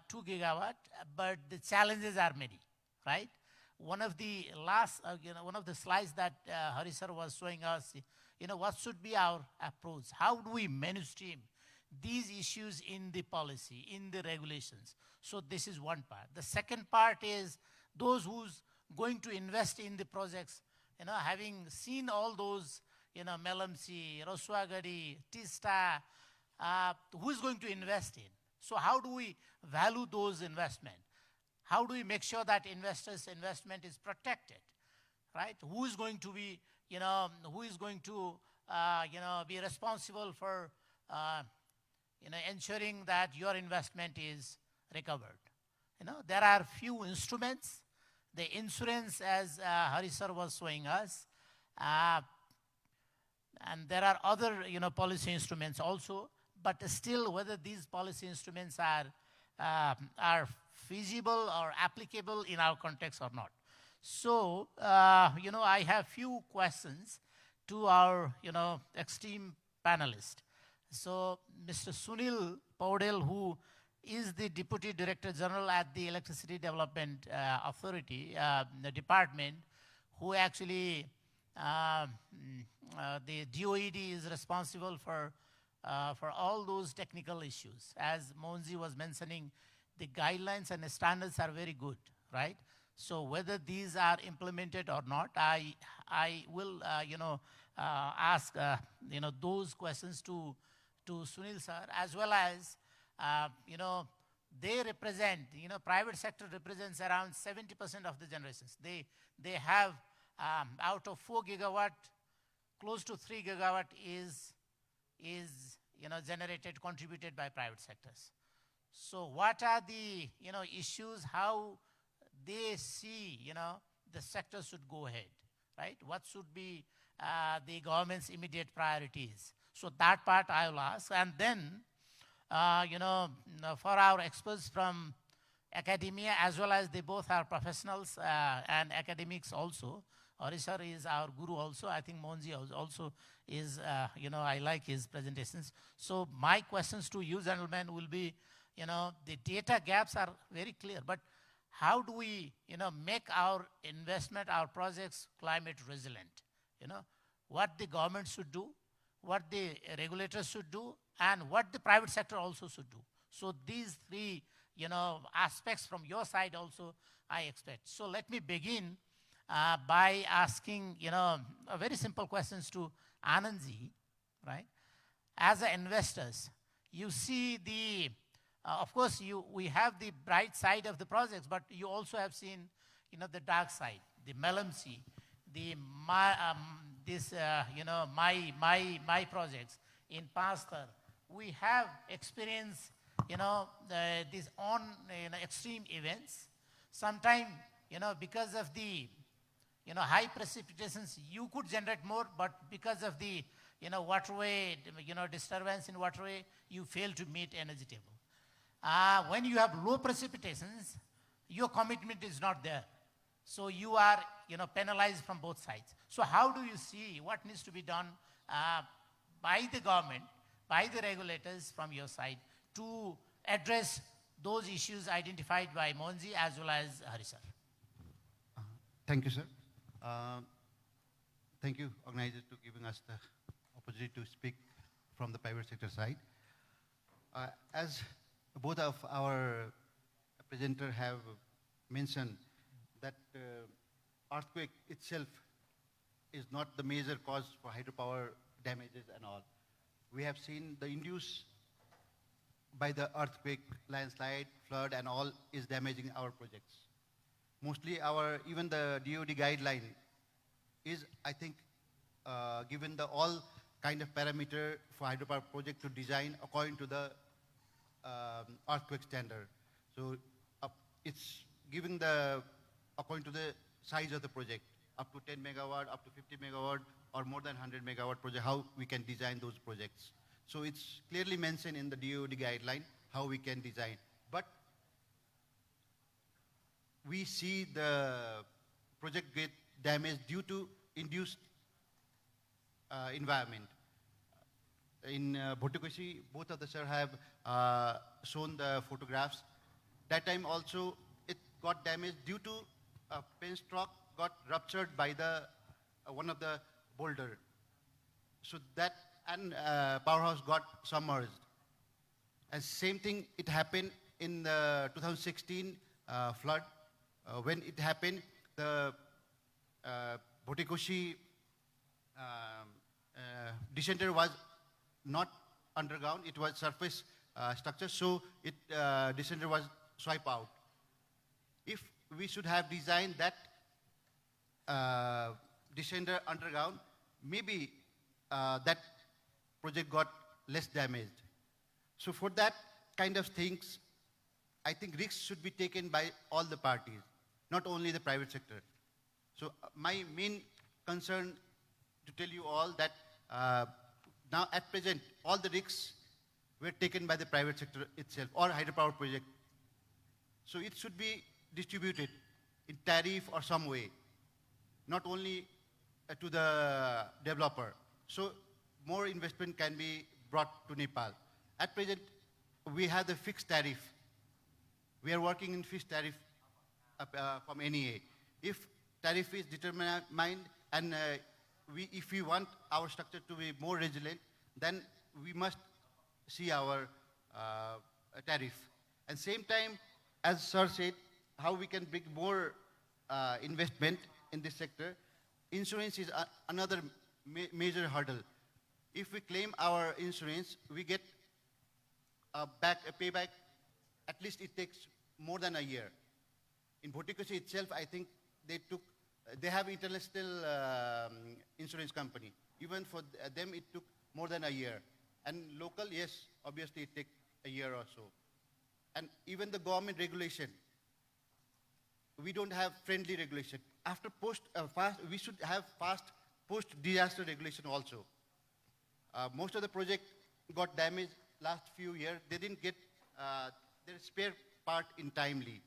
2 gigawatt, but the challenges are many, right? One of the last, one of the slides that Hari sir was showing us, what should be our approach? How do we mainstream these issues in the policy, in the regulations? So this is one part. The second part is those who's going to invest in the projects, having seen all those, Melamsi, Roswagadi, Tista, who is going to invest in? So how do we value those investment? How do we make sure that investors' investment is protected, right? Who is going to be, who is going to, be responsible for, ensuring that your investment is recovered? There are few instruments. The insurance, as Hari sir was showing us, and there are other, policy instruments also. But still, whether these policy instruments are feasible or applicable in our context or not. So, I have few questions to our, esteemed panelists. So, Mr. Sunil Paudel, who is the Deputy Director General at the Electricity Development Authority, the department, who actually, the DOED is responsible for all those technical issues. As Mohanji was mentioning, the guidelines and the standards are very good, right? So whether these are implemented or not, I will, ask, those questions to Sunil sir, as well as, they represent, private sector represents around 70% of the generations. They have, out of 4 gigawatt, close to 3 gigawatt is generated, contributed by private sectors. So what are the, issues, how they see, the sector should go ahead, right? What should be the government's immediate priorities? So that part I will ask. And then, for our experts from academia, as well as they both are professionals and academics also. Hari sir is our guru also. I think Mohanji also is, I like his presentations. So my questions to you gentlemen will be, the data gaps are very clear, but how do we, make our investment, our projects climate resilient? What the government should do, what the regulators should do, and what the private sector also should do. So these three, aspects from your side also I expect. So let me begin by asking, a very simple questions to Anandji, right? As investors, you see the, of course, we have the bright side of the projects, but you also have seen, the dark side, the melancholy, the my projects in Pastor. We have experienced, these extreme events. Sometimes, because of the, high precipitations, you could generate more, but because of the, waterway, disturbance in waterway, you fail to meet energy table. When you have low precipitations, your commitment is not there. So you are, penalized from both sides. So how do you see what needs to be done by the government, by the regulators from your side to address those issues identified by Mohanji as well as Hari sir? Thank you, sir. Thank you, organizers, to giving us the opportunity to speak from the private sector side. As both of our presenter have mentioned that earthquake itself is not the major cause for hydropower damages and all. We have seen the induced by the earthquake, landslide, flood and all is damaging our projects. Mostly even the DOD guideline is, I think, given the all kind of parameter for hydropower project to design according to the earthquake standard. So it's giving according to the size of the project, up to 10 megawatt, up to 50 megawatt, or more than 100 megawatt project, how we can design those projects. So it's clearly mentioned in the DOD guideline how we can design. But we see the project get damaged due to induced environment. In Bhotikoshi, both of the sir have shown the photographs. That time also it got damaged due to a penstock got ruptured by the one of the boulder. So that and powerhouse got submerged. And same thing it happened in the 2016 flood. When it happened, the Bhotikoshi decenter was not underground, it was surface structure, so it decenter was swiped out. If we should have designed that decenter underground, maybe that project got less damaged. So for that kind of things, I think risks should be taken by all the parties, not only the private sector. So my main concern to tell you all that now at present, all the risks were taken by the private sector itself or hydropower project. So it should be distributed in tariff or some way, not only to the developer. So more investment can be brought to Nepal. At present, we have the fixed tariff. We are working in fixed tariff from NEA. If tariff is determined and if we want our structure to be more resilient, then we must see our tariff. And same time, as sir said, how we can bring more investment in this sector. Insurance is another major hurdle. If we claim our insurance, we get a payback. At least it takes more than a year. In Bhotikoshi itself, I think they have international insurance company. Even for them, it took more than a year. And local, yes, obviously it takes a year or so. And even the government regulation, we don't have friendly regulation. After we should have fast post-disaster regulation also. Most of the project got damaged last few years. They didn't get their spare part in timely.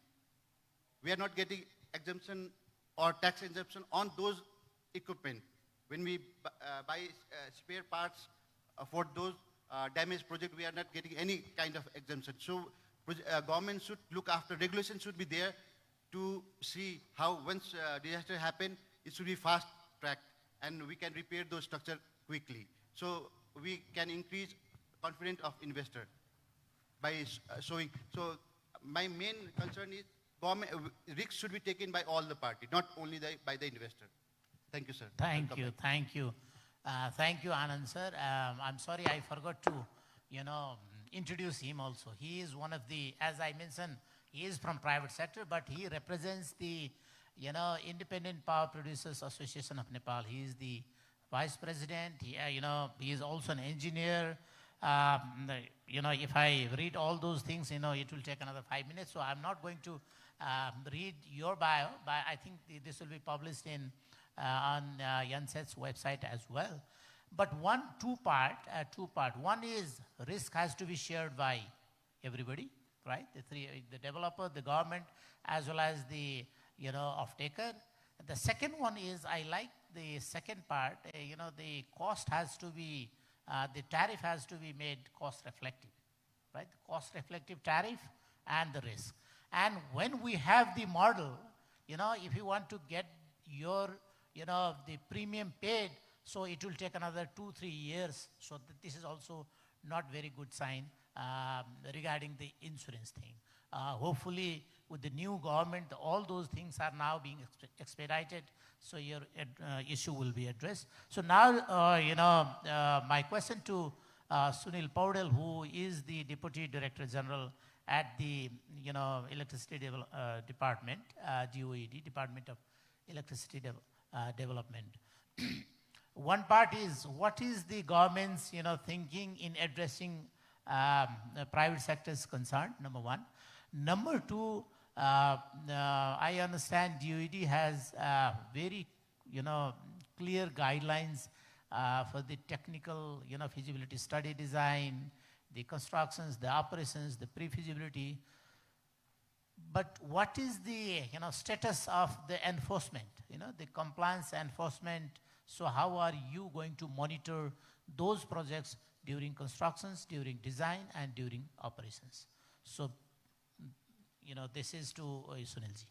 We are not getting exemption or tax exemption on those equipment. When we buy spare parts for those damaged projects, we are not getting any kind of exemption. So government should look after, regulation should be there to see how once disaster happen, it should be fast tracked and we can repair those structures quickly. So we can increase confidence of investor by showing. So my main concern is government risks should be taken by all the parties, not only by the investor. Thank you, sir. Thank you, thank you. Thank you, Anand, sir. I'm sorry I forgot to, introduce him also. He is one of the, as I mentioned, he is from private sector, but he represents the, Independent Power Producers Association of Nepal. He is the vice president. He is also an engineer. If I read all those things, it will take another 5 minutes. So I'm not going to read your bio, but I think this will be published on Yanset's website as well. But two part. One is risk has to be shared by everybody, right? The developer, the government, as well as the off-taker. The second one is, I like the second part, the cost has to be, the tariff has to be made cost reflective, right? Cost reflective tariff and the risk. And when we have the model, if you want to get your, the premium paid, so it will take another 2-3 years. So this is also not very good sign regarding the insurance thing. Hopefully, with the new government, all those things are now being expedited, so your issue will be addressed. So now, my question to Sunil Paudel, who is the Deputy Director General at the, Electricity Department, DOED, Department of Electricity Development. One part is, what is the government's, thinking in addressing the private sector's concern, number one. Number two, I understand DOED has very, clear guidelines for the technical, feasibility study design, the constructions, the operations, the pre-feasibility. But what is the, status of the enforcement, the compliance enforcement? So how are you going to monitor those projects during constructions, during design, and during operations? So, this is to Sunilji.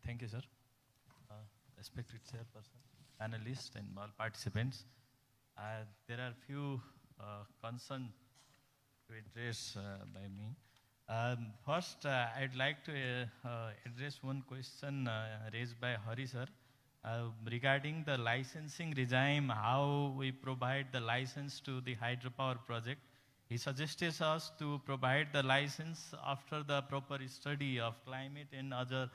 Thank you, sir. Respected chairperson, panelists, and all participants. There are few concerns to address by me. First, I'd like to address one question raised by Hari sir regarding the licensing regime, how we provide the license to the hydropower project. He suggested us to provide the license after the proper study of climate and other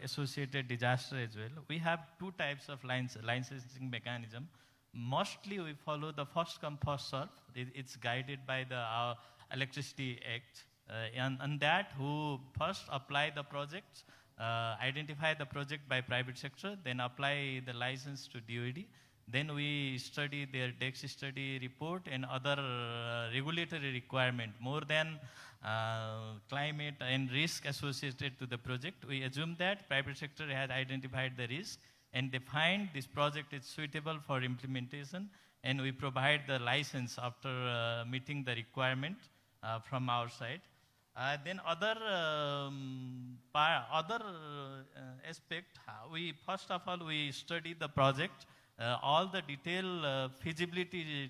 associated disaster as well. We have two types of licensing mechanism. Mostly we follow the first come first serve. It's guided by the Electricity Act. And that who first apply the projects, identify the project by private sector, then apply the license to DOED. Then we study their DEX study report and other regulatory requirement more than climate and risk associated to the project. We assume that private sector has identified the risk and they find this project is suitable for implementation, and we provide the license after meeting the requirement from our side. Then other aspect, we first of all we study the project, all the detailed feasibility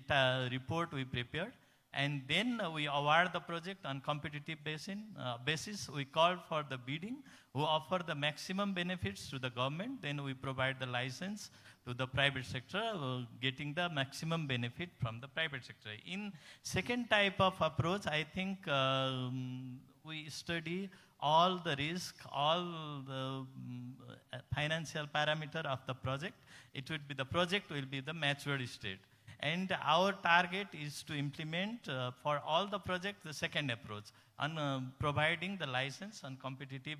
report we prepared, and then we award the project on competitive basis. We call for the bidding, who offer the maximum benefits to the government. Then we provide the license to the private sector, getting the maximum benefit from the private sector. In second type of approach, I think we study all the risk, all the financial parameter of the project. It would be the project will be the mature state. And our target is to implement for all the projects the second approach on providing the license on competitive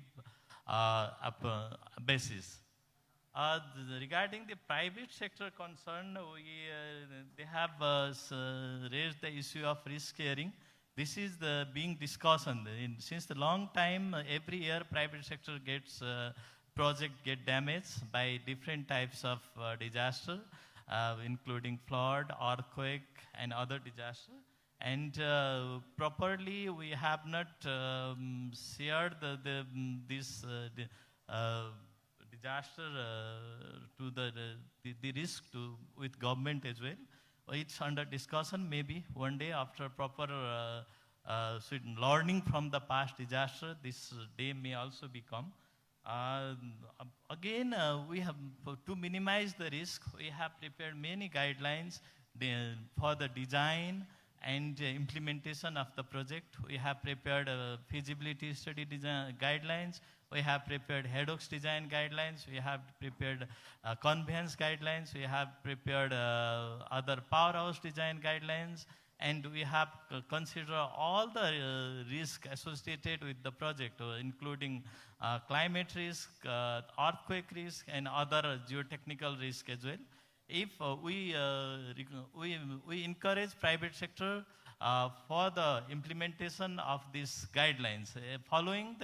basis. Regarding the private sector concern, they have raised the issue of risk sharing. This is being discussed since the long time. Every year, private sector gets project get damaged by different types of disaster, including flood, earthquake, and other disaster. And properly, we have not shared this disaster to the risk with government as well. It's under discussion. Maybe one day after proper learning from the past disaster, this day may also become. Again, we have to minimize the risk. We have prepared many guidelines for the design and implementation of the project. We have prepared feasibility study design guidelines. We have prepared HEDOX design guidelines. We have prepared conveyance guidelines. We have prepared other powerhouse design guidelines. And we have considered all the risk associated with the project, including climate risk, earthquake risk, and other geotechnical risk as well. If we encourage private sector for the implementation of these guidelines, following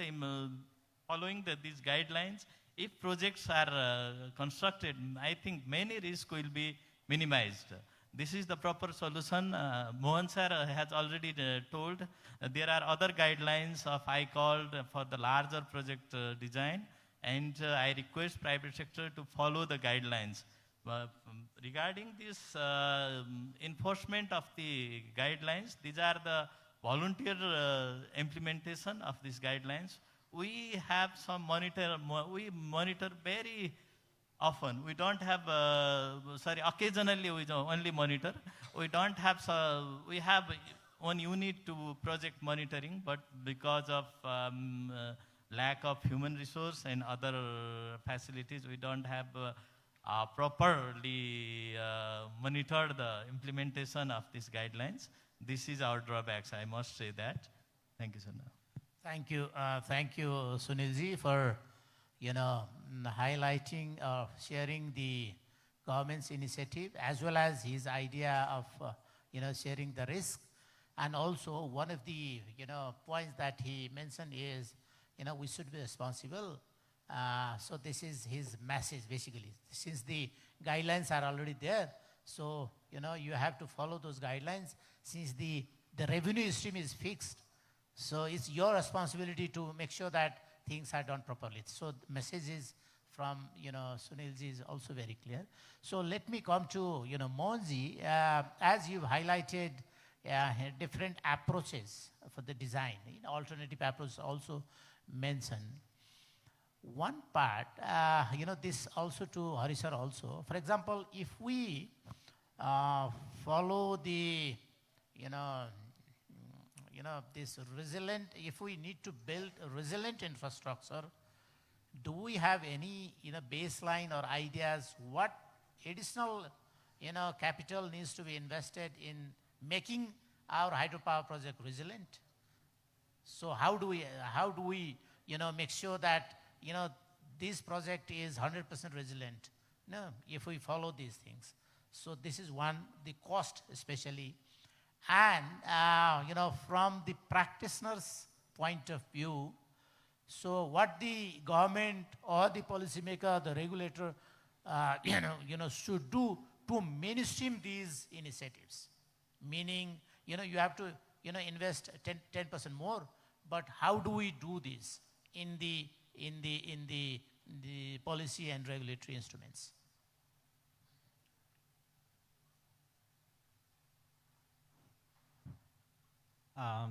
these guidelines, if projects are constructed, I think many risks will be minimized. this is the proper solution. Mohan sir has already told there are other guidelines of I called for the larger project design, and I request private sector to follow the guidelines. Regarding this enforcement of the guidelines, these are the volunteer implementation of these guidelines. We have some we monitor very often. We don't have, occasionally we only monitor. We don't have, we have one unit to project monitoring, but because of lack of human resource and other facilities, we don't have properly monitored the implementation of these guidelines. This is our drawbacks, I must say that. Thank you, sir. Thank you, Sunilji, for highlighting, sharing the government's initiative as well as his idea of sharing the risk. And also one of the points that he mentioned is we should be responsible. So this is his message basically. Since the guidelines are already there, so you have to follow those guidelines. Since the revenue stream is fixed, so it's your responsibility to make sure that things are done properly. So the message is from Sunilji is also very clear. So let me come to Mohanji. As you've highlighted different approaches for the design, alternative approaches also mentioned. One part, this also to Harisar also. For example, if we follow the this resilient, if we need to build a resilient infrastructure, do we have any baseline or ideas what additional capital needs to be invested in making our hydropower project resilient? So how do we make sure that this project is 100% resilient? If we follow these things. So this is one, the cost especially. And, from the practitioner's point of view, so what the government or the policymaker, the regulator, should do to mainstream these initiatives. Meaning, you have to, invest 10% more, but how do we do this in the policy and regulatory instruments?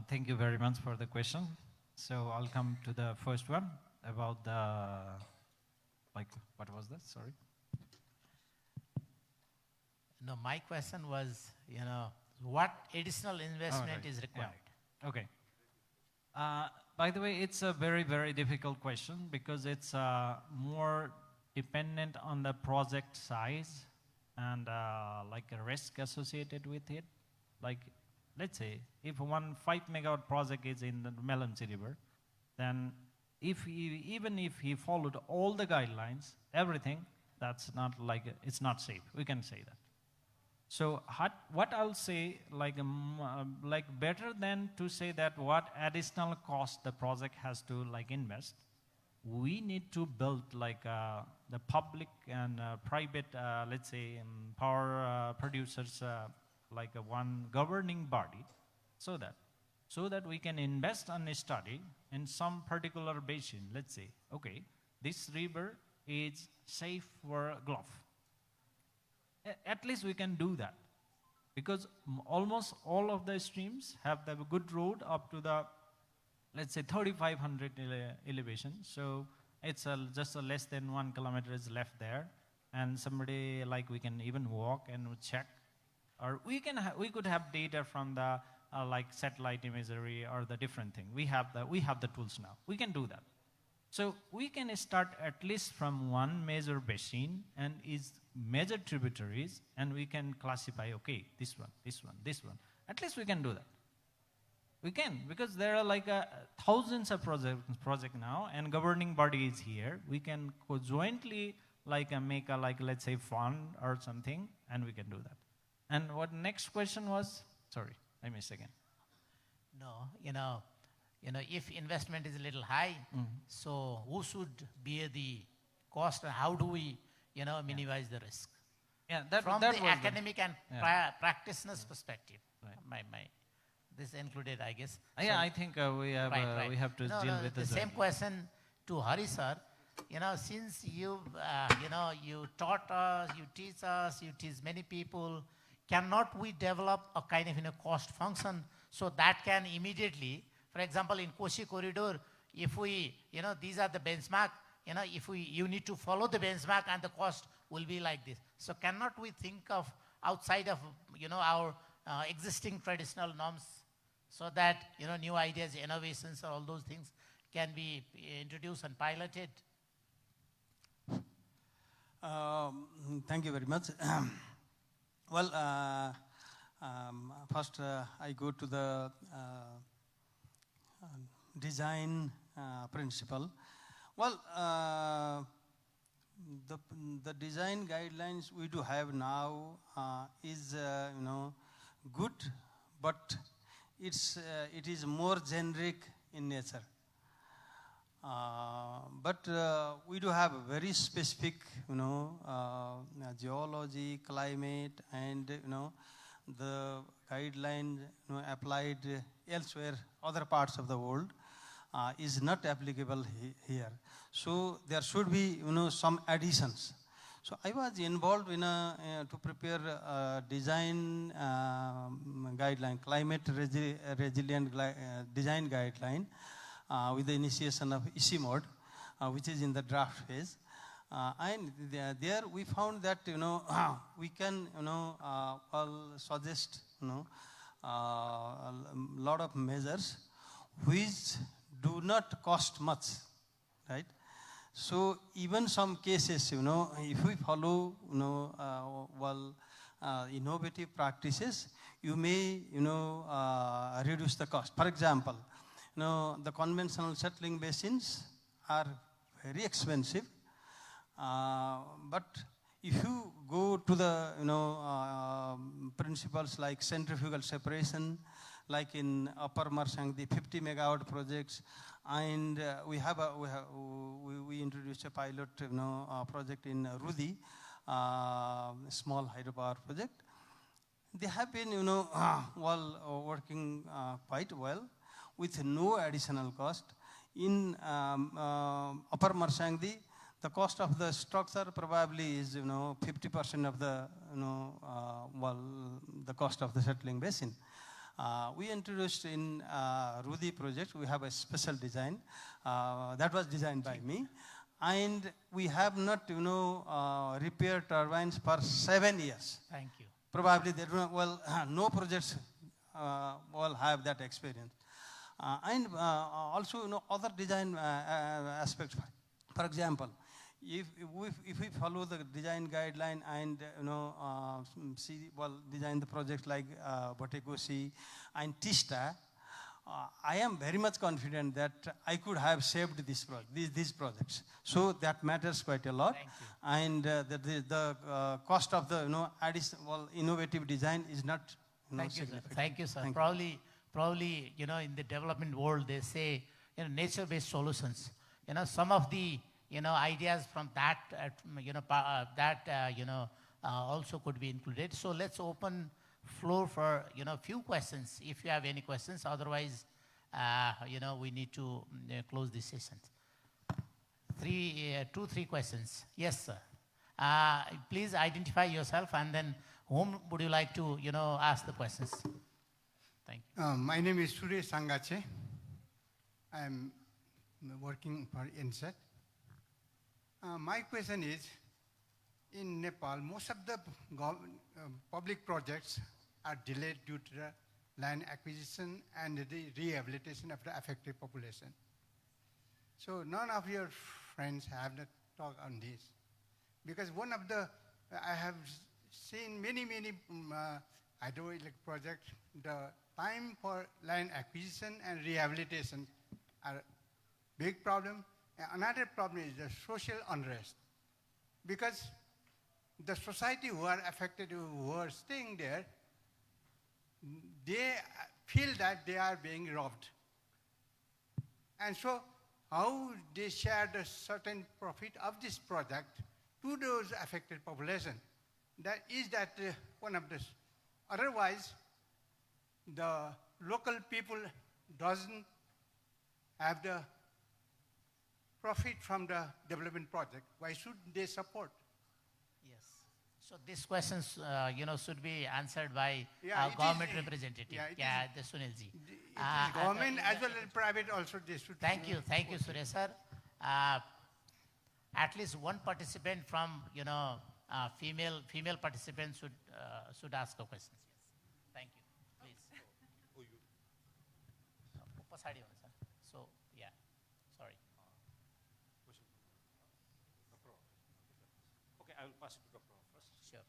Thank you very much for the question. So I'll come to the first one about the, what was that? Sorry. No, my question was, what additional investment is required? Yeah. Okay. By the way, it's a very, very difficult question because it's more dependent on the project size and like a risk associated with it. Like, let's say if one 5 megawatt project is in the Melanchi River, then even if he followed all the guidelines, everything, that's not like, it's not safe. We can say that. So what I'll say, like better than to say that what additional cost the project has to invest, we need to build the public and private, let's say, power producers, one governing body, so that we can invest on a study in some particular basin. Let's say, okay, this river is safe for golf. At least we can do that, because almost all of the streams have the good road up to the, let's say, 3,500 elevation. So it's just less than 1 kilometer is left there, and somebody we can even walk and check, or we could have data from the satellite imagery or the different thing. We have the tools now. We can do that. So we can start at least from one major basin and its major tributaries, and we can classify, okay, this one, this one, this one. At least we can do that. We can, because there are thousands of project now, and governing body is here. We can jointly make a let's say fund or something, and we can do that. And what next question was? Sorry, I missed again. No, if investment is a little high, so who should bear the cost, and how do we, minimize the risk? Yeah, that, from that the was academic and practitioner's perspective. Right. This included, I guess. Yeah, So- I think we have to No, deal no, with the this. same question to Hari sir. Since you taught us, you teach many people, cannot we develop a kind of cost function so that can immediately, for example, in Koshi corridor, if we, these are the benchmark, if you need to follow the benchmark and the cost will be like this. So cannot we think of outside of, our existing traditional norms so that, new ideas, innovations, all those things can be introduced and piloted? Thank you very much. Well, first I go to the design principle. Well, the design guidelines we do have now is good, but it is more generic in nature. But we do have a very specific, geology, climate, and the guidelines applied elsewhere, other parts of the world, is not applicable here. So there should be, some additions. So I was involved in to prepare a design guideline, climate resilient design guideline. With the initiation of EC mode, which is in the draft phase. And there we found that, we can, suggest, a lot of measures which do not cost much, right? So even some cases, if we follow, innovative practices, you may, reduce the cost. For example, the conventional settling basins are very expensive, but if you go to the principles like centrifugal separation, like in Upper Marsangdi 50 megawatt projects, and we introduced a pilot project in Rudi, small hydropower project. They have been working quite well, with no additional cost. In Upper Marsangdi, the cost of the structure probably is 50% of the the cost of the settling basin. We introduced in Rudi project, we have a special design that was designed by me, and we have not repaired turbines for 7 years. Thank you. Probably they don't, no projects will have that experience. And also, other design aspects. For example, if we follow the design guideline and design the projects like Botekosi and Tista, I am very much confident that I could have saved these projects. So that matters quite a lot. Thank you. And the cost of the innovative design is not significant. Thank you, sir. Thank you. Probably, in the development world, they say, nature-based solutions. Some of the, ideas from that, also could be included. So let's open floor for, few questions, if you have any questions. Otherwise, we need to close this session. 3 questions. Yes, sir. Please identify yourself, and then whom would you like to, ask the questions? Thank you. My name is Suresh Sangache. I'm working for INSET. My question is, in Nepal, most of the public projects are delayed due to the land acquisition and the rehabilitation of the affected population. So none of your friends have not talked on this. Because one of the, I have seen many hydroelectric projects, the time for land acquisition and rehabilitation are big problem. Another problem is the social unrest. Because the society who are affected, who are staying there, they feel that they are being robbed. And so how they share the certain profit of this project to those affected population. that one of this. Otherwise, the local people doesn't have the profit from the development project. Why should they support? Yes. So these questions, should be answered by Yeah, our it government is, representative. yeah, it Yeah, the Sunilji. It is government as well as private also they should. Thank you, Suresh sir. At least one participant from, female participants should ask a question. Yes. Thank you. Please. Pasadi ho, sir. So, yeah, sorry. Okay, I will pass it to the Prof first. Sure.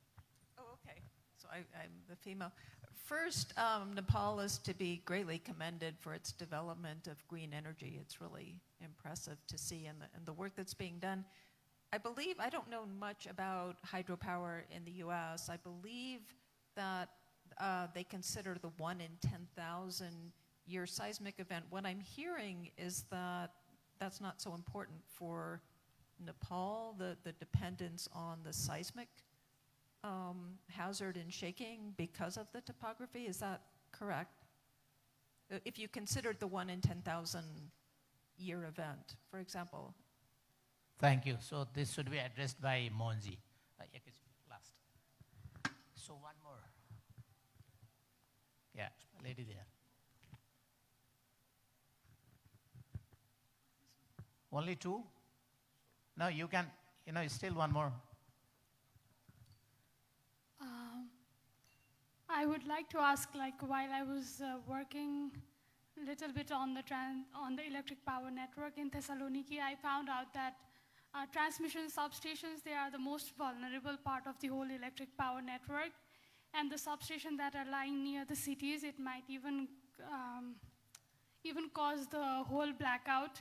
Oh, okay. So I'm the female. First, Nepal is to be greatly commended for its development of green energy. It's really impressive to see and the work that's being done. I believe, I don't know much about hydropower in the US. I believe that they consider the 1 in 10,000 year seismic event. What I'm hearing is that that's not so important for Nepal, the dependence on the seismic hazard and shaking because of the topography. Is that correct? If you considered the 1 in 10,000 year event, for example. Thank you. So this should be addressed by Mohanji. Last. So one more. Yeah, lady there. Only two? No, you can, still one more. I would like to ask, while I was working a little bit on the electric power network in Thessaloniki, I found out that transmission substations, they are the most vulnerable part of the whole electric power network. And the substations that are lying near the cities, it might even cause the whole blackout.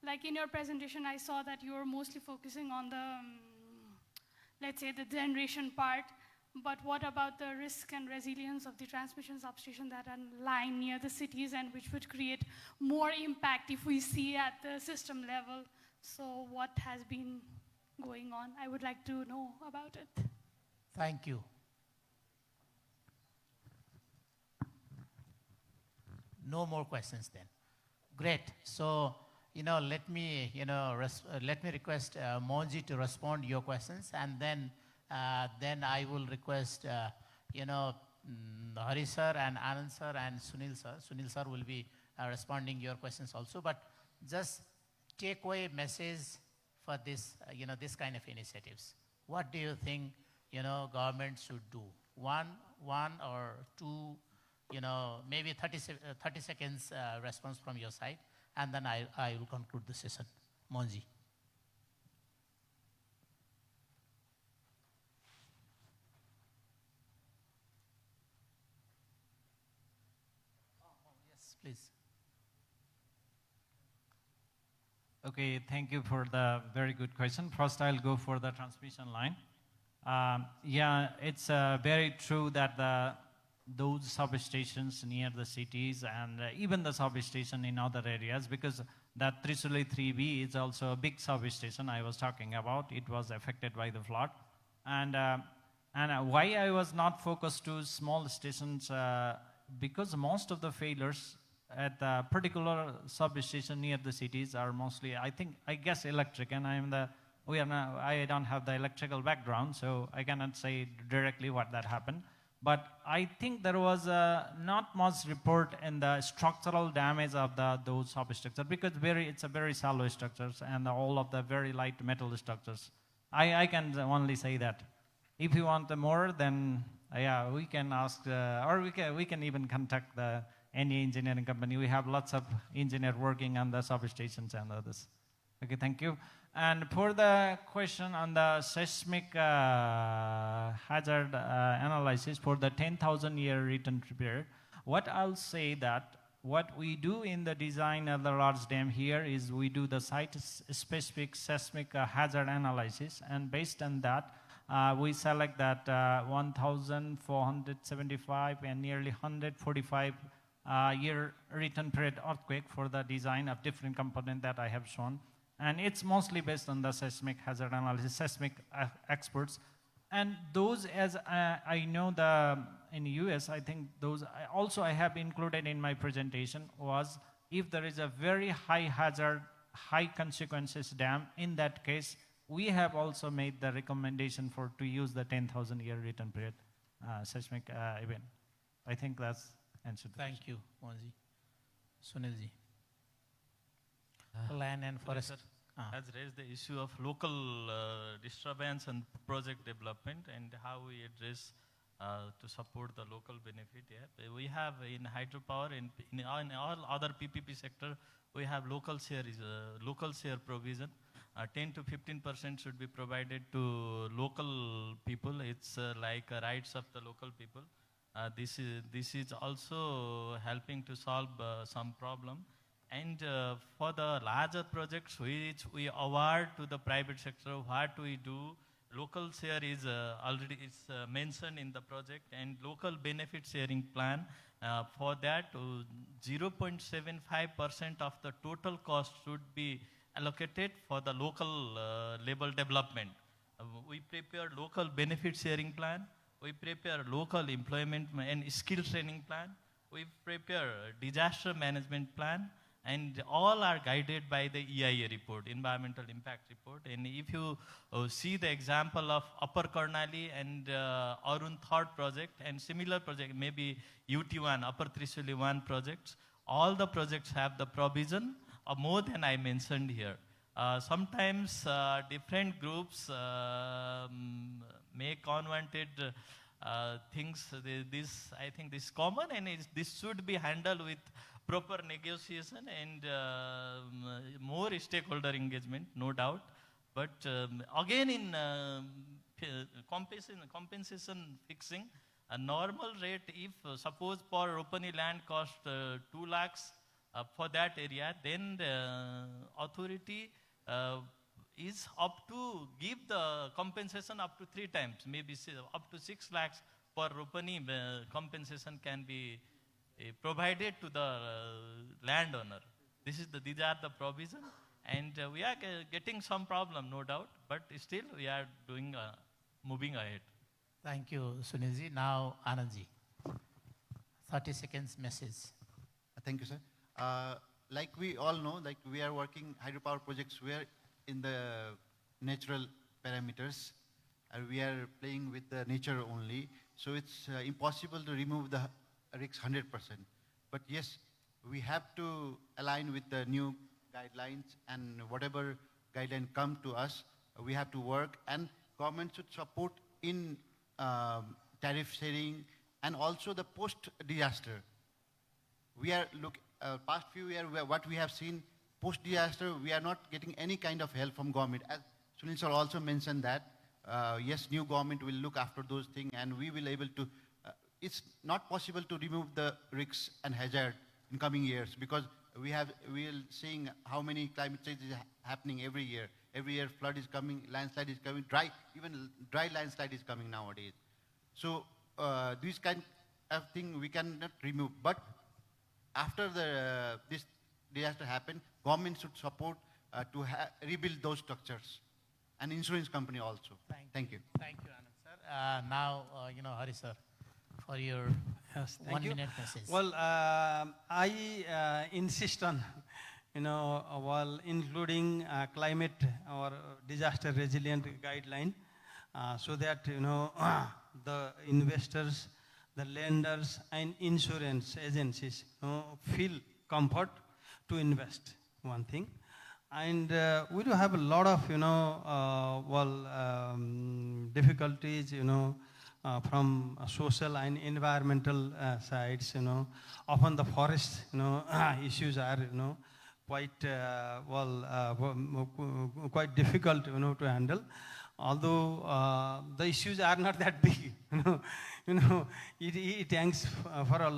Like in your presentation, I saw that you were mostly focusing on the, let's say, the generation part. But what about the risk and resilience of the transmission substation that are lying near the cities and which would create more impact if we see at the system level? So what has been going on? I would like to know about it. Thank you. No more questions then. Great. So, let me request Mohanji to respond to your questions, and then I will request, Hari sir and Anand sir and Sunil sir. Sunil sir will be responding your questions also. But just take away message for this, this kind of initiatives. What do you think, government should do? One or two, maybe 30 seconds response from your side, and then I will conclude the session. Mohanji. Yes, please. Okay, thank you for the very good question. First, I'll go for the transmission line. Yeah, it's very true that those substations near the cities and even the substation in other areas, because that Trisuli 3B is also a big substation I was talking about. It was affected by the flood. And why I was not focused to small stations, because most of the failures at the particular substation near the cities are mostly, I guess electric, and I don't have the electrical background, so I cannot say directly what that happened. But I think there was not much report in the structural damage of those substructures, because it's a very shallow structures and all of the very light metal structures. I can only say that. If you want more, then yeah, we can ask, or we can even contact any engineering company. We have lots of engineers working on the substations and others. Okay, thank you. And for the question on the seismic hazard analysis for the 10,000 year return period, what I'll say that what we do in the design of the large dam here is we do the site-specific seismic hazard analysis, and based on that, we select that 1,475 and nearly 145 year return period earthquake for the design of different components that I have shown. And it's mostly based on the seismic hazard analysis, seismic experts. And those, as I know in US, I think those I have included in my presentation was if there is a very high hazard, high consequences dam, in that case, we have also made the recommendation to use the 10,000 year return period seismic event. I think that's answered. Thank you, Mohanji. Sunilji. Land and forest. Has raised the issue of local disturbance and project development and how we address to support the local benefit. Yeah. We have in hydropower, in all other PPP sector, we have local share provision. 10 to 15% should be provided to local people. It's like rights of the local people. This is also helping to solve some problem. And for the larger projects which we award to the private sector, what we do, local share is already mentioned in the project, and local benefit sharing plan. For that, 0.75% of the total cost should be allocated for the local level development. We prepare local benefit sharing plan. We prepare local employment and skill training plan. We prepare disaster management plan. And all are guided by the EIA report, Environmental Impact Report. And if you see the example of Upper Karnali and Arun third project and similar project, maybe UT1, Upper Trishuli 1 projects, all the projects have the provision more than I mentioned here. Sometimes different groups make unwanted things. I think this is common, and this should be handled with proper negotiation and more stakeholder engagement, no doubt. But again, in compensation fixing, a normal rate, if suppose per Ropani land cost 2 lakhs for that area, then the authority is up to give the compensation up to 3 times, maybe up to 6 lakhs per Ropani compensation can be provided to the landowner. These are the provision, and we are getting some problem, no doubt, but still we are doing moving ahead. Thank you, Sunilji. Now, Anandji, 30 seconds message. Thank you, sir. Like we all know, like we are working hydropower projects where in the natural parameters, we are playing with the nature only. So it's impossible to remove the risks 100%. But yes, we have to align with the new guidelines, and whatever guideline come to us, we have to work, and government should support in tariff sharing and also the post-disaster. We are past few years, what we have seen post-disaster, we are not getting any kind of help from government. As Sunil sir also mentioned that, yes, new government will look after those things, and we will able to, it's not possible to remove the risks and hazard in coming years, because we are seeing how many climate changes happening every year. Every year flood is coming, landslide is coming, even dry landslide is coming nowadays. So this kind of thing we cannot remove. But after this disaster happened, government should support to rebuild those structures, and insurance company also. Thank you. Thank you, Anand sir. Now, Hari sir, for your 1 minute message. Well, I insist on, while including climate or disaster resilient guideline, so that, the investors, the lenders, and insurance agencies feel comfort to invest, one thing. And we do have a lot of, difficulties, from social and environmental sides, often the forest, issues are, quite, quite difficult, to handle. Although the issues are not that big, it hangs for a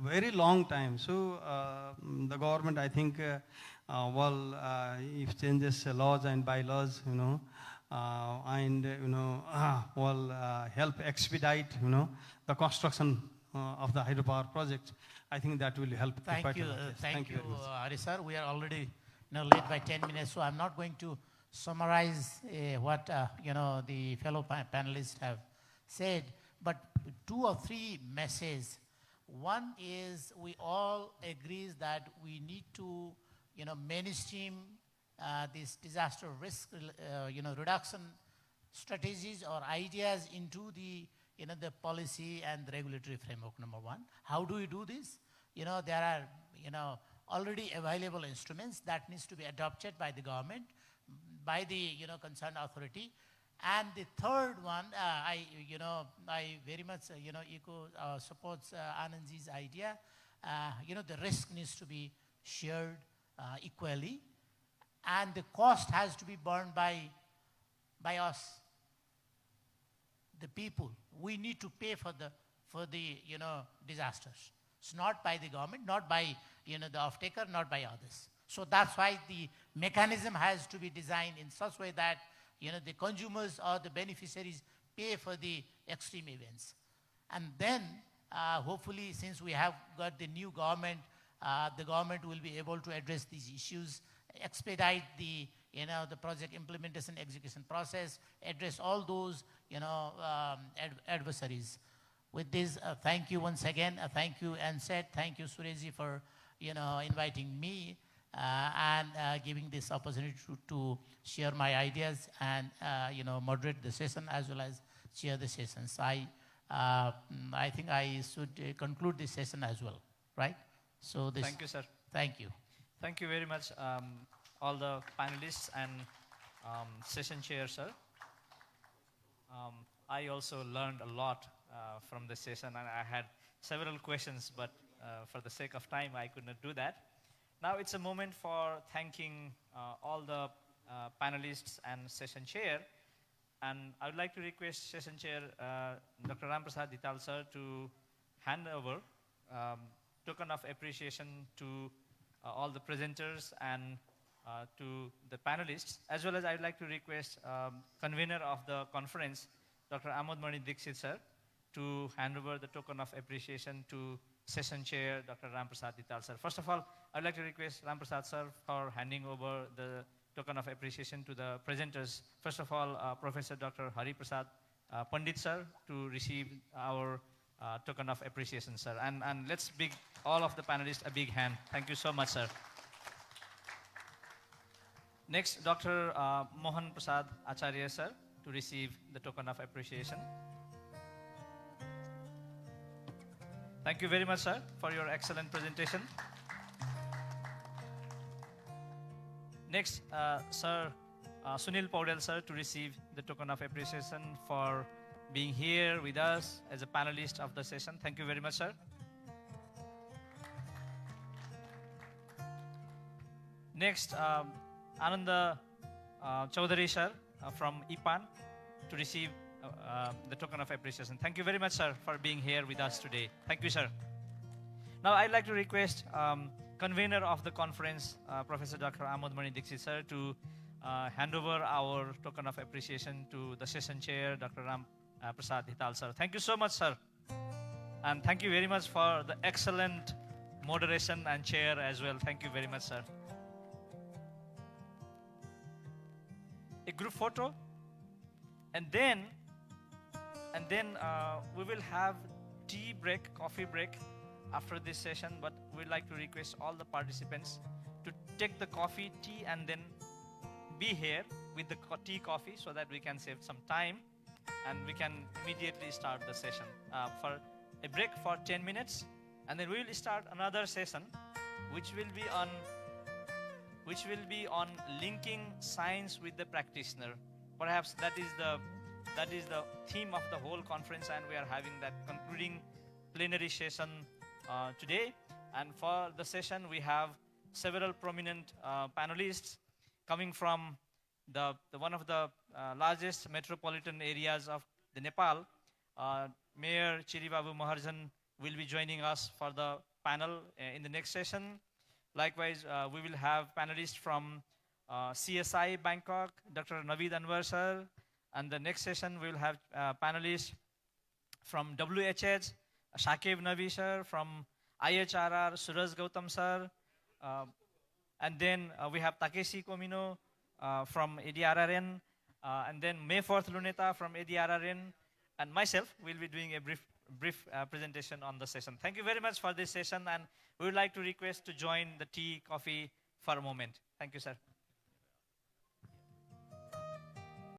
very long time. So the government, I think, if changes laws and bylaws, and help expedite, the construction of the hydropower projects, I think that will help. Thank you, Hari sir. We are already late by 10 minutes, so I'm not going to summarize what the fellow panelists have said, but 2 or 3 messages. One is we all agree that we need to mainstream this disaster risk reduction strategies or ideas into the the policy and the regulatory framework, number one. How do we do this? There are already available instruments that needs to be adopted by the government, by the concerned authority. And the third one, I very much echo supports Anandji's idea. The risk needs to be shared equally, and the cost has to be borne by us, the people. We need to pay for the disasters. It's not by the government, not by the off-taker, not by others. So that's why the mechanism has to be designed in such way that the consumers or the beneficiaries pay for the extreme events. And then hopefully, since we have got the new government, the government will be able to address these issues, expedite the the project implementation execution process, address all those adversaries. With this, thank you once again. Thank you, NSET. Thank you, Surezi, for inviting me and giving this opportunity to share my ideas and moderate the session as well as chair the sessions. I think I should conclude this session as well, right? So this. Thank you, sir. Thank you. Thank you very much, all the panelists and session chair, sir. I also learned a lot from the session, and I had several questions, but for the sake of time, I could not do that. Now it's a moment for thanking all the panelists and session chair. And I would like to request session chair, Dr. Prasad Dital, sir, to hand over token of appreciation to all the presenters and to the panelists, as well as I would like to request convener of the conference, Dr. Amod Mani Dixit, sir, to hand over the token of appreciation to session chair, Dr. Prasad Dital, sir. First of all, I'd like to request Prasad, sir, for handing over the token of appreciation to the presenters. First of all, Professor Dr. Hari Prasad Pandit, sir, to receive our token of appreciation, sir. And let's give all of the panelists a big hand. Thank you so much, sir. Next, Dr. Mohan Prasad Acharya, sir, to receive the token of appreciation. Thank you very much, sir, for your excellent presentation. Next, Sir Sunil Paudel, sir, to receive the token of appreciation for being here with us as a panelist of the session. Thank you very much, sir. Next, Ananda Chaudhary, sir, from IPAN, to receive the token of appreciation. Thank you very much, sir, for being here with us today. Thank you, sir. Now, I'd like to request convener of the conference, Professor Dr. Amod Mani Dixit, sir, to hand over our token of appreciation to the session chair, Dr. Prasad Dital, sir. Thank you so much, sir. And thank you very much for the excellent moderation and chair as well. Thank you very much, sir. A group photo, and then we will have tea break, coffee break after this session, but we'd like to request all the participants to take the coffee, tea, and then be here with the tea, coffee, so that we can save some time and we can immediately start the session. For a break for 10 minutes, and then we will start another session which will be on linking science with the practitioner. Perhaps that is the theme of the whole conference, and we are having that concluding plenary session today. And for the session, we have several prominent panelists coming from the one of the largest metropolitan areas of the Nepal. Mayor Chiribabu Maharjan will be joining us for the panel in the next session. Likewise, we will have panelists from CSI Bangkok, Dr. Naveed Anwar, sir. And the next session, we will have panelists from WHH, Shakib Navi, sir, from IHRR, Suraj Gautam, sir. And then we have Takeshi Komino, from ADRRN, and then May 4th Luneta from ADRRN, and myself will be doing a brief presentation on the session. Thank you very much for this session, and we would like to request to join the tea, coffee for a moment. Thank you, sir.